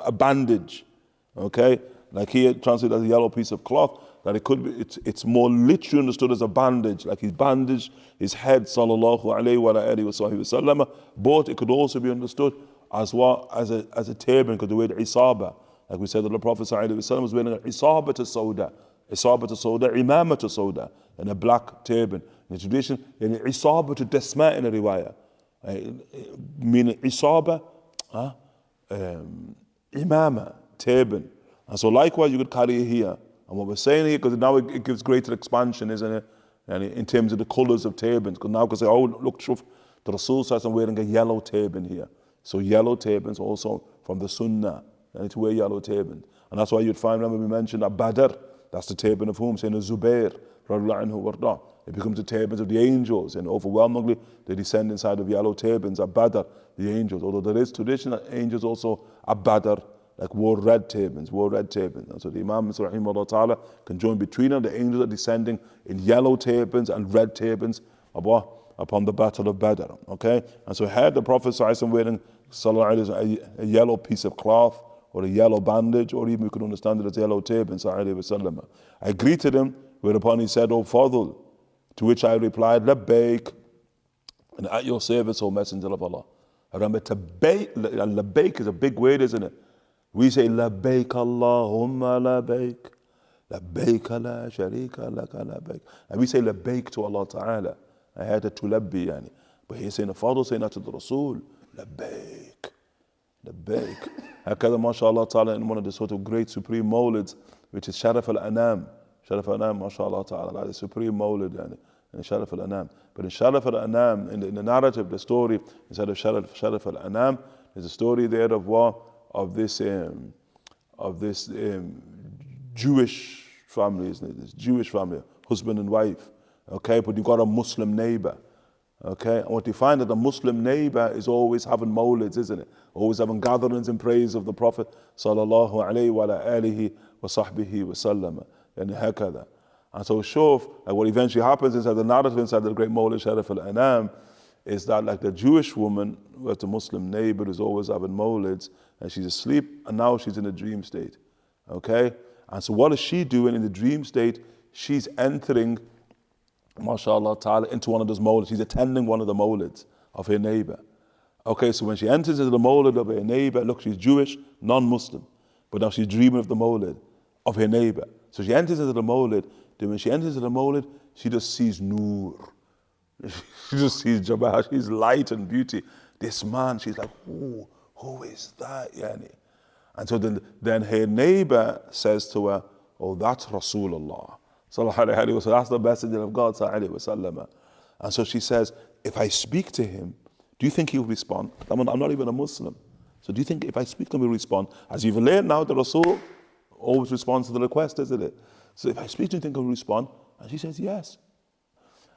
a bandage, okay? Like here translated as a yellow piece of cloth. That it could be, it's more literally understood as a bandage, like he's bandaged his head, sallallahu alayhi wa alihi wa sallam. But it could also be understood as what, as a turban, because the word isaba, like we said that the Prophet sallallahu alayhi wa sallam was wearing an isaba to soda, imama to soda, and a black turban. In the tradition, and isaba to desma in a riwayah, meaning isaba, imama, turban. And so likewise you could carry it here. And what we're saying here, because now it gives greater expansion, isn't it? And in terms of the colors of turbans, because now we can say, oh, look, the Rasul says I'm wearing a yellow turban here. So yellow turbans also from the Sunnah, and to wear yellow turbans. And that's why you'd find, remember we mentioned that Badr, that's the turban of whom? Saying Zubair, it becomes the turbans of the angels, and overwhelmingly they descend inside of yellow turbans at Badr, the angels. Although there is tradition that angels also at Badr, like wore red turbans. And so the Imam rahimahullah ta'ala can join between them. The angels are descending in yellow turbans and red turbans upon the battle of Badr. Okay? And so had the Prophet wearing a yellow piece of cloth or a yellow bandage, or even we could understand it as a yellow turban. I greeted him, whereupon he said, "O Fadl," to which I replied, "Labbaik," and at your service, O Messenger of Allah. Remember, labbaik is a big word, isn't it? We say, labbaik Allahumma labbaik, labbaik la sharika laka labbaik. And we say labbaik to Allah Ta'ala. I had to labbi, yani. But he's saying, the Father saying that to the Rasul, labbaik, labbaik. Hakada, mashallah ta'ala, in one of the sort of great supreme mawlids, which is Sharaf al-Anam. Sharaf al-Anam, mashallah ta'ala, the supreme mawlid, yani, in Sharaf al-Anam. But in Sharaf al-Anam, in the narrative, the story, instead of Sharaf al-Anam, there's a story there of what? Of this Jewish family, isn't it? This Jewish family, husband and wife. Okay, but you've got a Muslim neighbor. Okay, and what you find that the Muslim neighbor is always having mawlids, isn't it? Always having gatherings in praise of the Prophet sallallahu alayhi wa alihi wa sahbihi wa sallam. And hakada. And so shuf, like what eventually happens inside the narrative inside the great Mawlid Sharif al-Anam is that like the Jewish woman who has the Muslim neighbor is always having mawlids and she's asleep and now she's in a dream state. Okay? And so what is she doing in the dream state? She's entering, mashallah ta'ala, into one of those mawlids. She's attending one of the mawlids of her neighbor. Okay, so when she enters into the mawlid of her neighbor, look, she's Jewish, non-Muslim, but now she's dreaming of the mawlid of her neighbor. So she enters into the mawlid. Then when she enters into the mawlid, she just sees nur. She just sees Jabah. She's light and beauty. This man, she's like, who is that? Yani? And so then her neighbor says to her, oh, that's Rasulullah. Sallallahu alayhi wa sallam. That's the messenger of God. Sallallahu alayhi wa sallam. And so she says, if I speak to him, do you think he'll respond? I'm not even a Muslim. So do you think if I speak to him, he'll respond? As you've learned now, the Rasul always responds to the request, isn't it? So if I speak to him, do you think he'll respond? And she says, yes.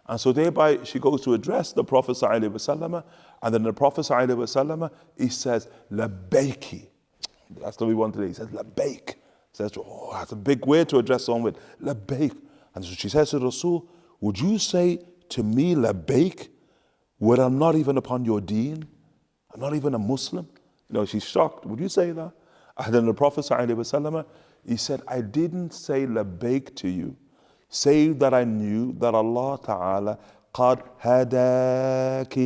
And so thereby she goes to address the Prophet sallallahu alaihi wasallam, and then the Prophet sallallahu alaihi wasallam, he says, labbaiki. That's what we want today. He says, labbaik. Says, oh, that's a big word to address someone with. Labbaik. And so she says to Rasul, would you say to me, labbaik, when I'm not even upon your deen? I'm not even a Muslim? You know, she's shocked. Would you say that? And then the Prophet sallallahu alaihi wasallam, he said, I didn't say labbaik to you, save that I knew that Allah Ta'ala قَدْ هَدَاكِ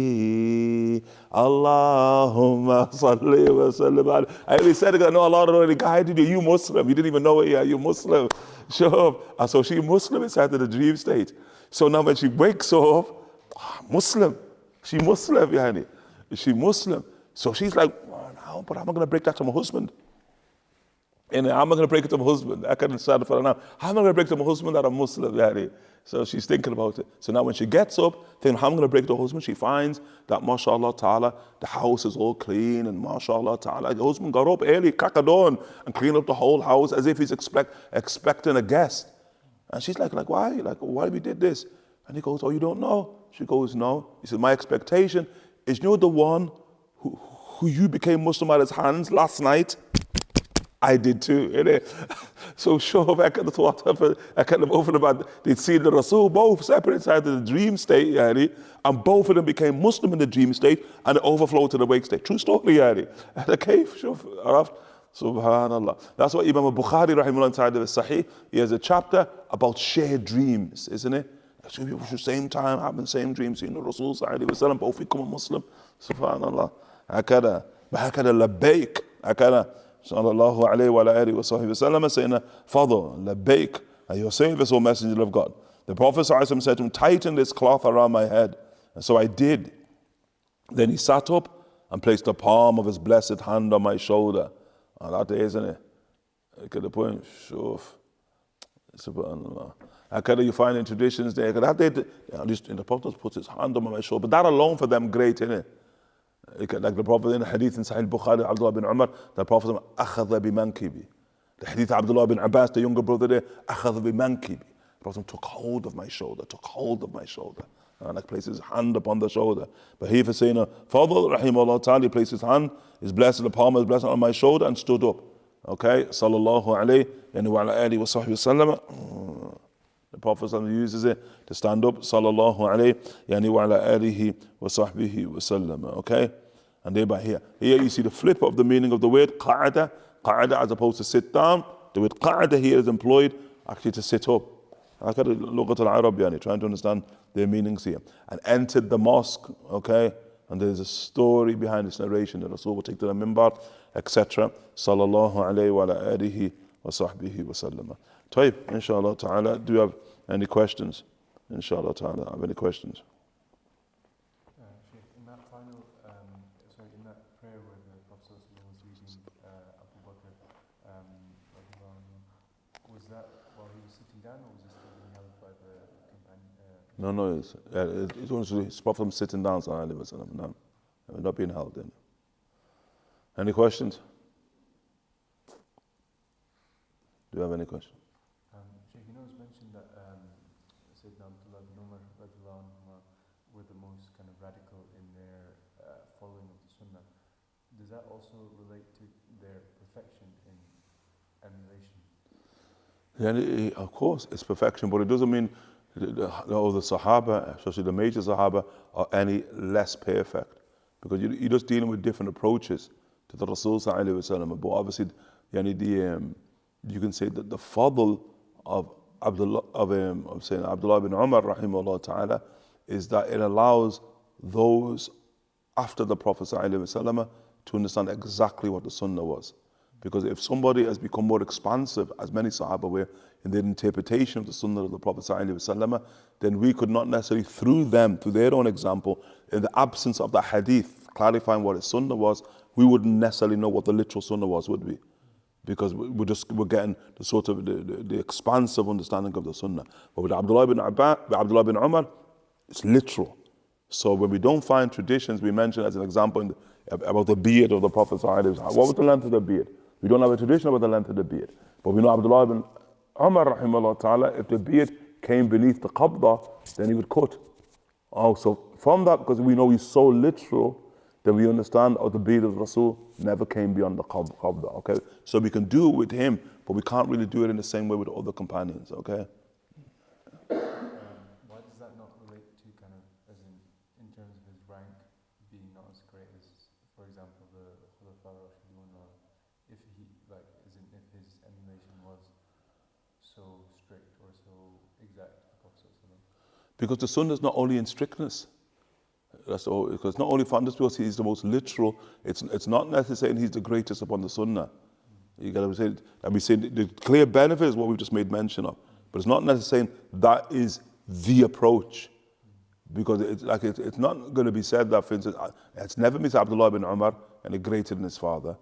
Allahumma salli wa sallim. I only said it because I know Allah already guided you. You Muslim. You didn't even know it yet. You Muslim. Sure. And so she Muslim inside of the dream state. So now when she wakes up, Muslim. She Muslim, yani. She Muslim. So she's like, oh, no, but how am I going to break that to my husband? And how am I going to break it to my husband? I can't decide for her now. How am I going to break it to my husband that I'm Muslim? Yani? So she's thinking about it. So now when she gets up, thinking, how am I going to break it to her husband? She finds that, mashallah ta'ala, the house is all clean, and mashallah ta'ala, the husband got up early, crack of dawn, and cleaned up the whole house as if he's expecting a guest. And she's like, why? Like, why we did this? And he goes, oh, you don't know? She goes, no. He says, my expectation is, you know the one who you became Muslim at his hands last night? I did too, innit? So sure, I kind of opened about, they'd seen the Rasul both separate inside of the dream state, yani, and both of them became Muslim in the dream state, and it overflowed to the wake state. True story, yani. And the cave, subhanallah. That's what Imam al-Bukhari, rahimahullah, inside of the Sahih, he has a chapter about shared dreams, isn't it? Two people at the same time having the same dreams, seeing the Rasul, both become a Muslim, subhanallah. Hakada labbaik, hakada. Sallallahu alayhi wa alihi wa sahbihi wa sallam, saying, Fadl, labbaik, and your service, O Messenger of God. The Prophet ﷺ said to him, tighten this cloth around my head. And so I did. Then he sat up and placed the palm of his blessed hand on my shoulder. And that day, isn't it? Look at the point. Shuf. Subhanallah. How you find in traditions there? That day, the Prophet puts his hand on my shoulder. But that alone for them, great, isn't it? Like the Prophet in the hadith in Sahih Bukhari, Abdullah bin Umar, the Prophet said, أَخَذَ بِمَنْكِبِ. The hadith of Abdullah bin Abbas, the younger brother there, أَخَذَ بِمَنْكِبِ. The Prophet took hold of my shoulder. And like placed his hand upon the shoulder. But he was saying, Fadl, rahimahullah ta'ala, he placed his hand, his blessed, the palm of his blessed on my shoulder and stood up. Okay, sallallahu alayhi wa alihi wa sahbihi wa sallam. The Prophet uses it to stand up, sallallahu alayhi wa alihi wa sahbihi wa sallam. Okay? And thereby here you see the flip of the meaning of the word qa'ada. Qa'ada as opposed to sit down. The word qa'ada here is employed actually to sit up. I got to look at al-Arab, trying to understand their meanings here. And entered the mosque, okay? And there's a story behind this narration. The Rasul will take to the minbar, etc. Sallallahu alayhi wa alihi wa sahbihi wa sallam. Tayyib, inshallah ta'ala. Do you have any questions? Inshallah ta'ala, have any questions? Shaykh, in that final, in that prayer where the Prophet was reading Abu Bakr, was that while he was sitting down, or was he still being held by the companion? No, it's Prophet sitting down, sallallahu alayhi wa sallam. No, not being held in. Any questions? Do you have any questions? Shaykh, it's mentioned that Sayyidina Abdullah bin Umar does that also relate to their perfection in emulation? Of course, it's perfection, but it doesn't mean the Sahaba, especially the major Sahaba, are any less perfect. Because you're just dealing with different approaches to the Rasul Sallallahu Alaihi Wasallam. But obviously, you can say that the fadl of Abdullah bin Umar rahimahullah ta'ala is that it allows those after the Prophet Sallallahu Alaihi Wasallam to understand exactly what the Sunnah was. Because if somebody has become more expansive, as many Sahaba were, in their interpretation of the Sunnah of the Prophet ﷺ, then we could not necessarily, through them, through their own example, in the absence of the hadith, clarifying what a Sunnah was, we wouldn't necessarily know what the literal Sunnah was, would we? Because we're getting the sort of the expansive understanding of the Sunnah. But with Abdullah bin Umar, it's literal. So when we don't find traditions, we mention as an example about the beard of the Prophet ﷺ. What was the length of the beard? We don't have a tradition about the length of the beard. But we know Abdullah bin Umar rahimahullah ta'ala, if the beard came beneath the qabda, then he would cut. So from that, because we know he's so literal, then we understand the beard of Rasul never came beyond the qabda, okay? So we can do it with him, but we can't really do it in the same way with other companions, okay? Why does that not relate to kind of, as in terms of his rank being not as great as, for example, the Khulafa Rashidun, or if he, like, as in if his emulation was so strict or so exact, because the Sunnah is not only in strictness. That's all, because not only for just because he's the most literal, it's not necessarily he's the greatest upon the Sunnah. You got to say, and we say the clear benefit is what we've just made mention of, but it's not necessarily that is the approach, because it's not going to be said that, for instance, it's never been said Abdullah bin Umar and he greater than his father.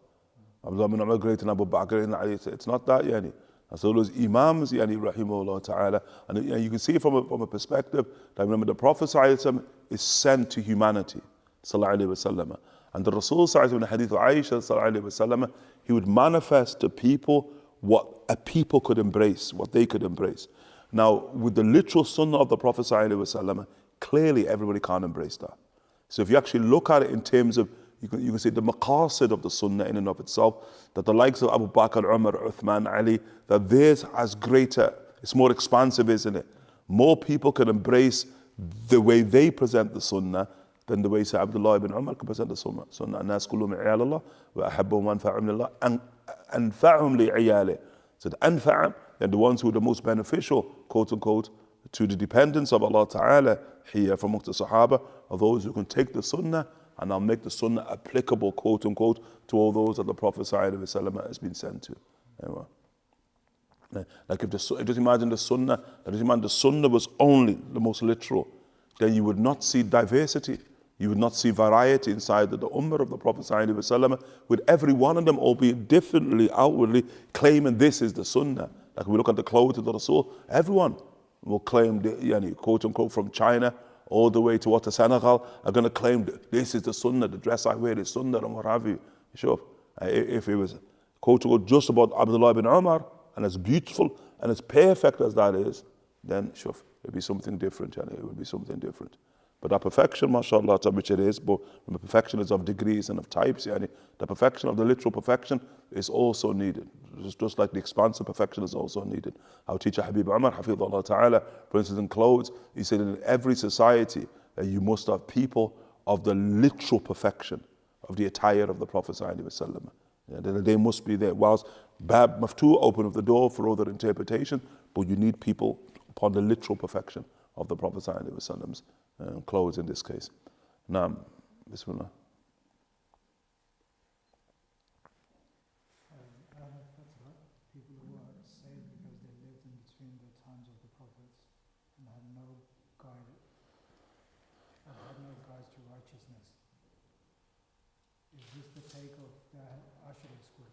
Abdullah bin Umar greater than Abu Bakr and Ali. It's not that, yani. And so those Imams, yani, rahimahullah ta'ala, and you can see from a perspective that, remember, the Prophet ﷺ is sent to humanity, sallallahu alayhi wasallam. And the Rasul ﷺ, in the hadith of Aisha, sallallahu alayhi wasallam, he would manifest to people what a people could embrace, what they could embrace. Now, with the literal sunnah of the Prophet ﷺ, clearly everybody can't embrace that. So if you actually look at it in terms of, you can say the maqasid of the sunnah in and of itself, that the likes of Abu Bakr, Umar, Uthman, Ali, that theirs has greater, it's more expansive, isn't it? More people can embrace the way they present the sunnah than the way, say, Abdullah ibn Umar can present the sunnah. الناس كلهم عيال الله وأحبهم وأنفعهم لله أنفعهم لعياله. So the anfa', and the ones who are the most beneficial, quote unquote, to the dependence of Allah Ta'ala here from amongst the Sahaba, are those who can take the sunnah and I'll make the sunnah applicable, quote unquote, to all those that the Prophet ﷺ has been sent to. Anyway. Like if just imagine the sunnah, the sunnah was only the most literal, then you would not see diversity, you would not see variety inside the ummah of the Prophet ﷺ, with every one of them, albeit differently, outwardly, claiming this is the sunnah. Like we look at the clothes of the Rasul, everyone will claim, quote unquote, from China all the way to Senegal, are going to claim this is the sunnah, the dress I wear is sunnah, and what have you. Sure. If it was, quote unquote, just about Abdullah bin Umar, and as beautiful and as perfect as that is, then sure, it'd be something different, it would be something different. But that perfection, mashallah, which it is, but the perfection is of degrees and of types, the perfection of the literal perfection is also needed. Just like the expansive perfection is also needed. Our teacher Habib Umar, hafidhullah ta'ala, for instance, in clothes, he said in every society that you must have people of the literal perfection of the attire of the Prophet sallallahu alaihi wasallam. They must be there. Whilst Bab Maftu open up the door for other interpretation, but you need people upon the literal perfection of the Prophet sallallahu alaihi wasallam's clothes in this case. Naam, Bismillah. People who are saved because they lived in between the times of the prophets and had no guide to righteousness. Is this the take of the Ashari school?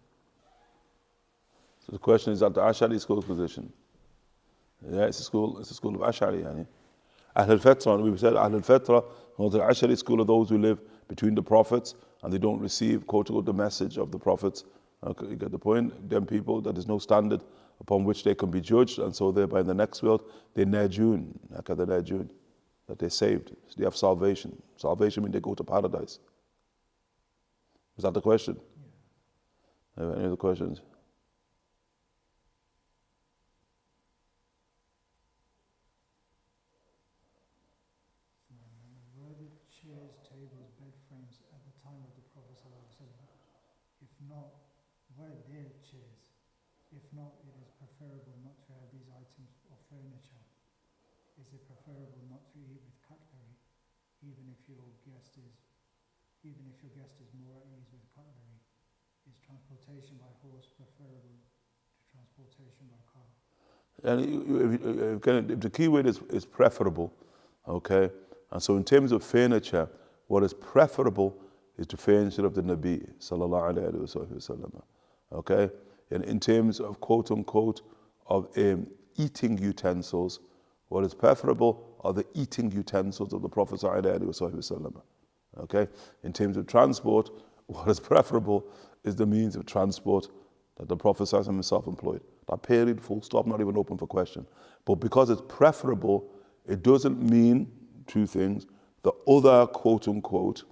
So the question is that the Ashari school position. Yeah, it's a school of Ashari, yani. Ahl al-Fatra, we said Ahl al-Fatra, the Ashari school of those who live between the prophets and they don't receive, quote unquote, the message of the prophets. Okay, you get the point? Them people, that is no standard upon which they can be judged, and so thereby in the next world, they're najun, that they're saved. So they have salvation. Salvation means they go to paradise. Is that the question? Any other questions? Were the chairs, tables, bed frames at the time of the Prophet ﷺ? If not, were there chairs? If not, it is preferable not to have these items of furniture. Is it preferable not to eat with cutlery, even if your guest is more at ease with cutlery? Is transportation by horse preferable to transportation by car? And if the key word is preferable, okay? And so in terms of furniture, what is preferable is the furniture of the Nabi, sallallahu alayhi wa sallam, okay? And in terms of quote unquote of eating utensils, what is preferable are the eating utensils of the Prophet sallallahu alayhi wa sallam, okay? In terms of transport, what is preferable is the means of transport that the Prophet sallallahu alayhi wa sallam himself employed. That period, full stop, not even open for question. But because it's preferable, it doesn't mean two things. The other quote unquote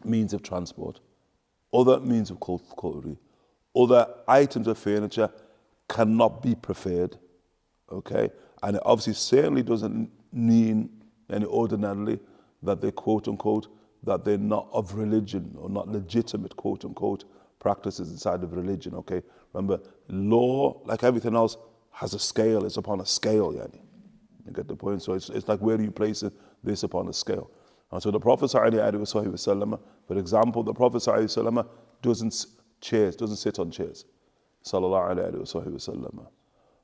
means of transport, other means of cutlery, other items of furniture cannot be preferred, okay? And it obviously certainly doesn't mean any ordinarily that they quote unquote, that they're not of religion or not legitimate quote unquote practices inside of religion, okay? Remember, law, like everything else, has a scale, it's upon a scale, yani. You get the point? So it's like, where do you place this upon a scale? And so the Prophet ﷺ, for example, the Prophet ﷺ doesn't sit on chairs, sallallahu alayhi wasallam.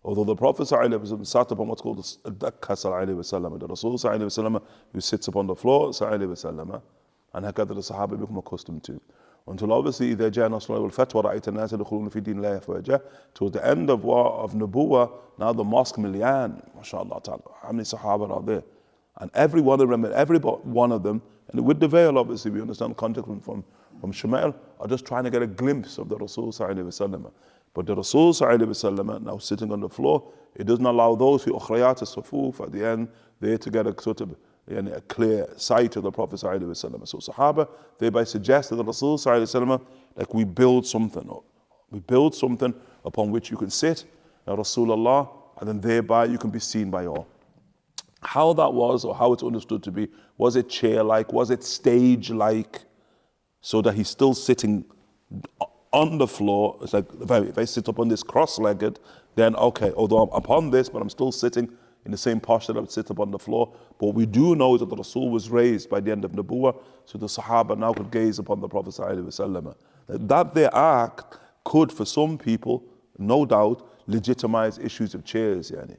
Although the Prophet ﷺ sat upon what's called the dakka, sallallahu alayhi wasallam, the Rasul sallallahu alayhi wasallam, who sits upon the floor, sallallahu alayhi wasallam, and hakadha the Sahaba become accustomed to. Until obviously, إِذَا جَاءَ نَصْرُ اللَّهِ وَالْفَتْحُ وَرَأَيْتَ النَّاسَ يَدْخُلُونَ فِي دِينِ اللَّهِ أَفْوَاجًا. Towards the end of Nubuwah, now the mosque Milyan, mashallah ta'ala, how many Sahaba are there? And every one of them, and with the veil, obviously, we understand the context from Shama'il, are just trying to get a glimpse of the Rasul sallallahu alayhi wasallam. But the Rasul sallallahu alayhi wasallam, now sitting on the floor, it doesn't allow those who ukhriyat as-sufuf at the end, there to get a sort of a clear sight of the Prophet sallallahu alayhi wasallam. So Sahaba thereby suggest that the Rasul sallallahu alayhi wasallam, like we build something upon which you can sit, Rasulullah, and then thereby you can be seen by all. How that was, or how it's understood to be, was it chair-like, was it stage-like, so that he's still sitting on the floor? It's like, if I sit up on this cross-legged, then okay, although I'm upon this, but I'm still sitting in the same posture that I would sit up on the floor. But what we do know is that the Rasul was raised by the end of Nubuwah, so the Sahaba now could gaze upon the Prophet ﷺ. That their act could, for some people, no doubt, legitimize issues of chairs, yani.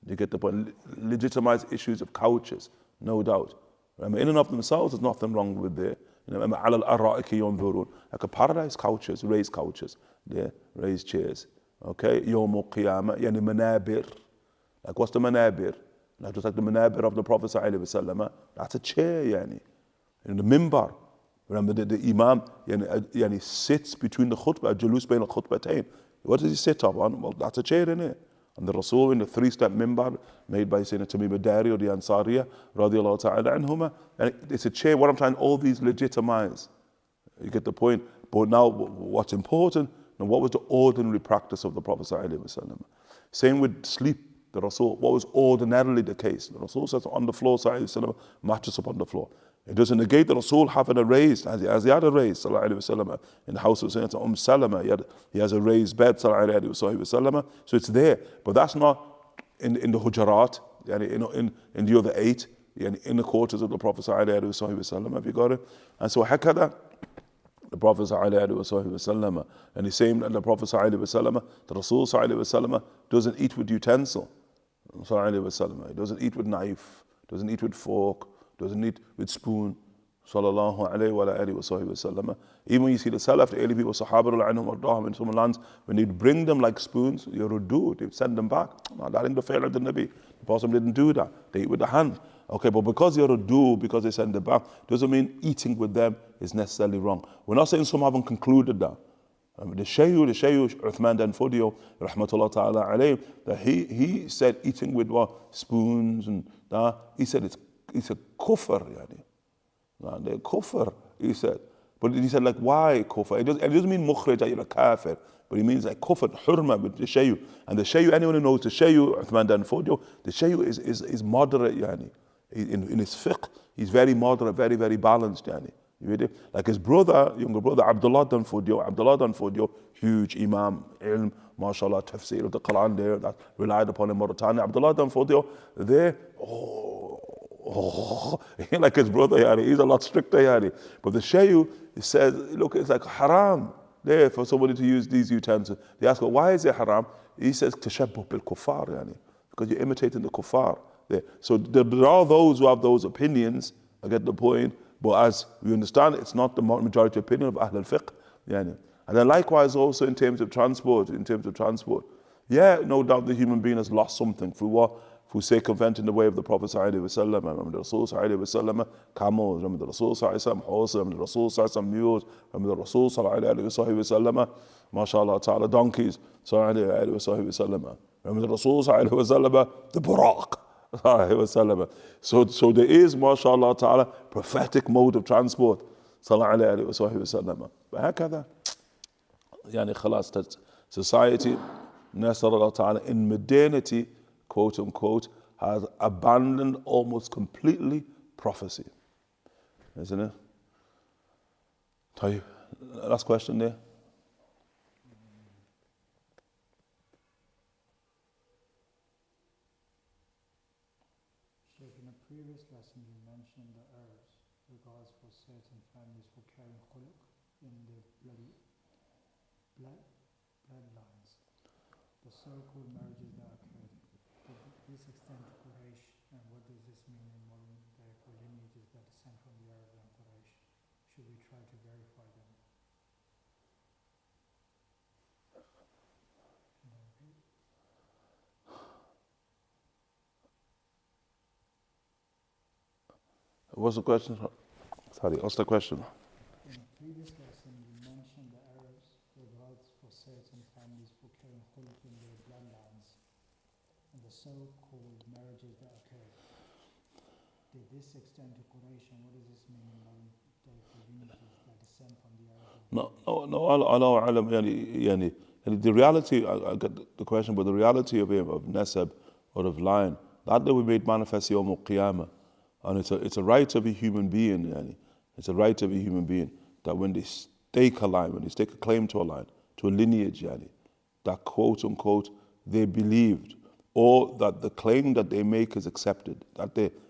You get the point? Legitimize issues of couches, no doubt. In and of themselves, there's nothing wrong with there. Like a paradise couches, raised couches, there, raised chairs. Okay, Yawmul Qiyamah, yani manabir. Like what's the manabir? Like just like the manabir of the Prophet ﷺ, that's a chair, yani. In the mimbar, remember the Imam, yani sits between the khutbah, julus bain al-khutbatayn. What does he sit up on? Well, that's a chair in it. And the Rasul in the three-step mimbar made by Sayyidina Tamim al-Dari or the Ansariya, radiallahu ta'ala anhuma. And it's a chair. What I'm trying, all these legitimize. You get the point? But now what's important, now what was the ordinary practice of the Prophet ﷺ? Same with sleep, the Rasul, what was ordinarily the case? The Rasul says on the floor, ﷺ, mattress upon the floor. It doesn't negate the Rasul having a raised, as he had a raised, sallallahu alayhi wa sallam, in the house of Sayyidina Salama, he has a raised bed, sallallahu alayhi wa sallam, so it's there. But that's not in the Hujarat, in the other 8, in the quarters of the Prophet sallallahu alayhi wa sallam, have you got it? And so hakada, the Prophet sallallahu alayhi wa sallam, and he's saying that the Prophet sallallahu alayhi wa sallam, the Rasul sallallahu alayhi wa sallam, doesn't eat with utensil, sallallahu alayhi wa sallam, he doesn't eat with knife, doesn't eat with fork, doesn't eat with spoon, sallallahu alayhi wa alihi wa sallam. Even when you see the Salaf, the early people, Sahaba anhum in some lands, when they'd bring them like spoons, they'd send them back. No, that ain't the fair of the Nabi. The Prophet didn't do that. They eat with the hand. Okay, but because because they send them back, doesn't mean eating with them is necessarily wrong. We're not saying some haven't concluded that. The Shaykh, Uthman dan Fodio, rahmatullah ta'ala alayhi, that he said eating with spoons and that, he said it's a kufr, yani. The kufr, he said. But he said, like, why kufr? It doesn't mean mukhrij that you're a kafir, but he means like kufr, hurma with the shayu. And the shayu, anyone who knows the shayu, Uthman Dan Fodio, the shayu is moderate, yani. In his fiqh, he's very moderate, very, very balanced, yani. You read it? Like his brother, younger brother, Abdullah Dan Fodio, huge Imam, ilm, mashallah, tafsir of the Quran there, that relied upon in Mauritania. Abdullah Dan Fodio, there, like his brother, yani, he's a lot stricter, yani. But the shayu, he says, look, it's like haram there for somebody to use these utensils. They ask, well, why is it haram? He says, tashabbuh bil kuffar, yani, because you're imitating the kuffar there. So there are those who have those opinions, I get the point, but as we understand, it's not the majority opinion of Ahl al-Fiqh, yani. And then likewise also in terms of transport, yeah, no doubt the human being has lost something through what? Through circumventing the way of the Prophet sallallahu alaihi wasallam, remember the Rasul sallallahu alaihi wasallam, camels, remember the Rasul sallallahu alaihi wasallam, horses, remember the Rasul sallallahu alaihi wasallam, mules, remember the Rasul sallallahu alaihi wasallam, mashallah ta'ala, donkeys, sallallahu alaihi wasallam, remember the Rasul sallallahu alaihi wasallam, the Buraq, sallallahu alaihi wasallam. So there is, mashallah ta'ala, prophetic mode of transport, sallallahu alaihi wasallam. But hakada, yani khalas, that society, nasarallah ta'ala, in modernity, quote unquote, has abandoned almost completely prophecy. Isn't it? Tell you, last question there. Shaykh, in a previous lesson you mentioned the herbs regards for certain families for carrying khuluq in the bloodlines, the so-called marriages that occurred. Did this extend to Quraysh, and what does this mean in modern day for lineages that descend from the Arabs and Quraysh? Should we try to verify them? What's the question? Sorry, what's the question? In a previous lesson you mentioned the Arabs regards for certain families for carrying khuluq in their bloodlines, and the so-called marriages that occurred. Did this extend to Quraysh, and what does this mean in modern day for lineages that descend from the Arabs? No, the reality, I get the question, but the reality of nasab or of line, that we made manifest yawm al-qiyamah, and it's a right of a human being, yani. It's a right of a human being that when they stake a line, when they stake a claim to a line, to a lineage, yani, that quote unquote they believed, or that the claim that they make is accepted.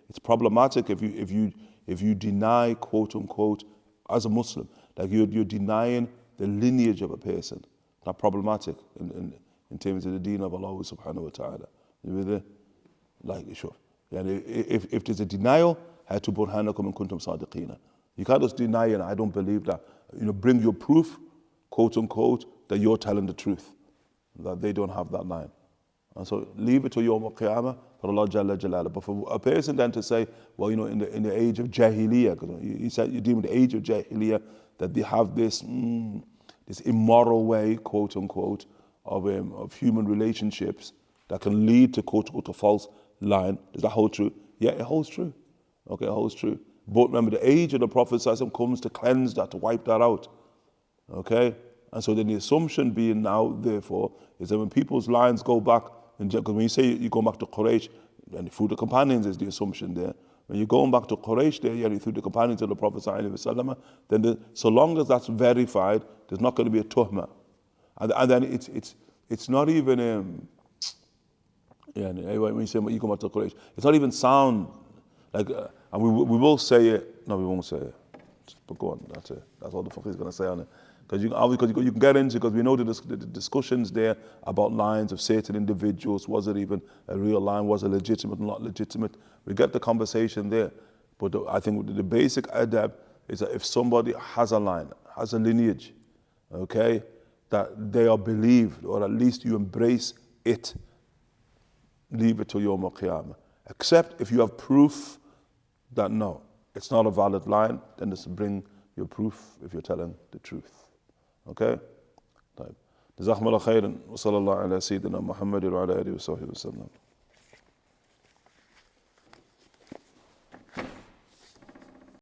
It's problematic if you deny quote unquote as a Muslim, like you're denying the lineage of a person. Not problematic in terms of the deen of Allah subhanahu wa ta'ala. You with it? Like sure. Yani if there's a denial, hatu burhanakum in kuntum sadiqina. You can't just deny it, I don't believe that. Bring your proof, quote unquote, that you're telling the truth, that they don't have that line. And so leave it to Yawm al-Qiyamah for Allah Jalla Jalala. But for a person then to say, well, in the age of Jahiliyyah, because he said you deem the age of Jahiliyyah, that they have this immoral way, quote unquote, of human relationships that can lead to quote unquote a false line. Does that hold true? Yeah, it holds true. Okay, it holds true. But remember, the age of the Prophet comes to cleanse that, to wipe that out. Okay? And so then the assumption being now, therefore, is that when people's lines go back, because when you say you go back to Quraysh, and through the companions is the assumption there. When you're going back to Quraysh there, through the companions of the Prophet then so long as that's verified, there's not going to be a tuhma. And then it's not even, when you say you go back to Quraysh, it's not even sound, like, and we will say it, no, we won't say it. But go on, that's it. That's all the fuck he's going to say on it. Because you can get into, because we know the discussions there about lines of certain individuals. Was it even a real line? Was it legitimate or not legitimate? We get the conversation there. But I think the basic adab is that if somebody has a line, has a lineage, okay, that they are believed, or at least you embrace it, leave it to Yawm al-Qiyamah. Except if you have proof that no, it's not a valid line, then just bring your proof if you're telling the truth. Okay? طيب. جزاكم الله خيرا وصلى الله على سيدنا محمد وعلى آله وصحبه وسلم.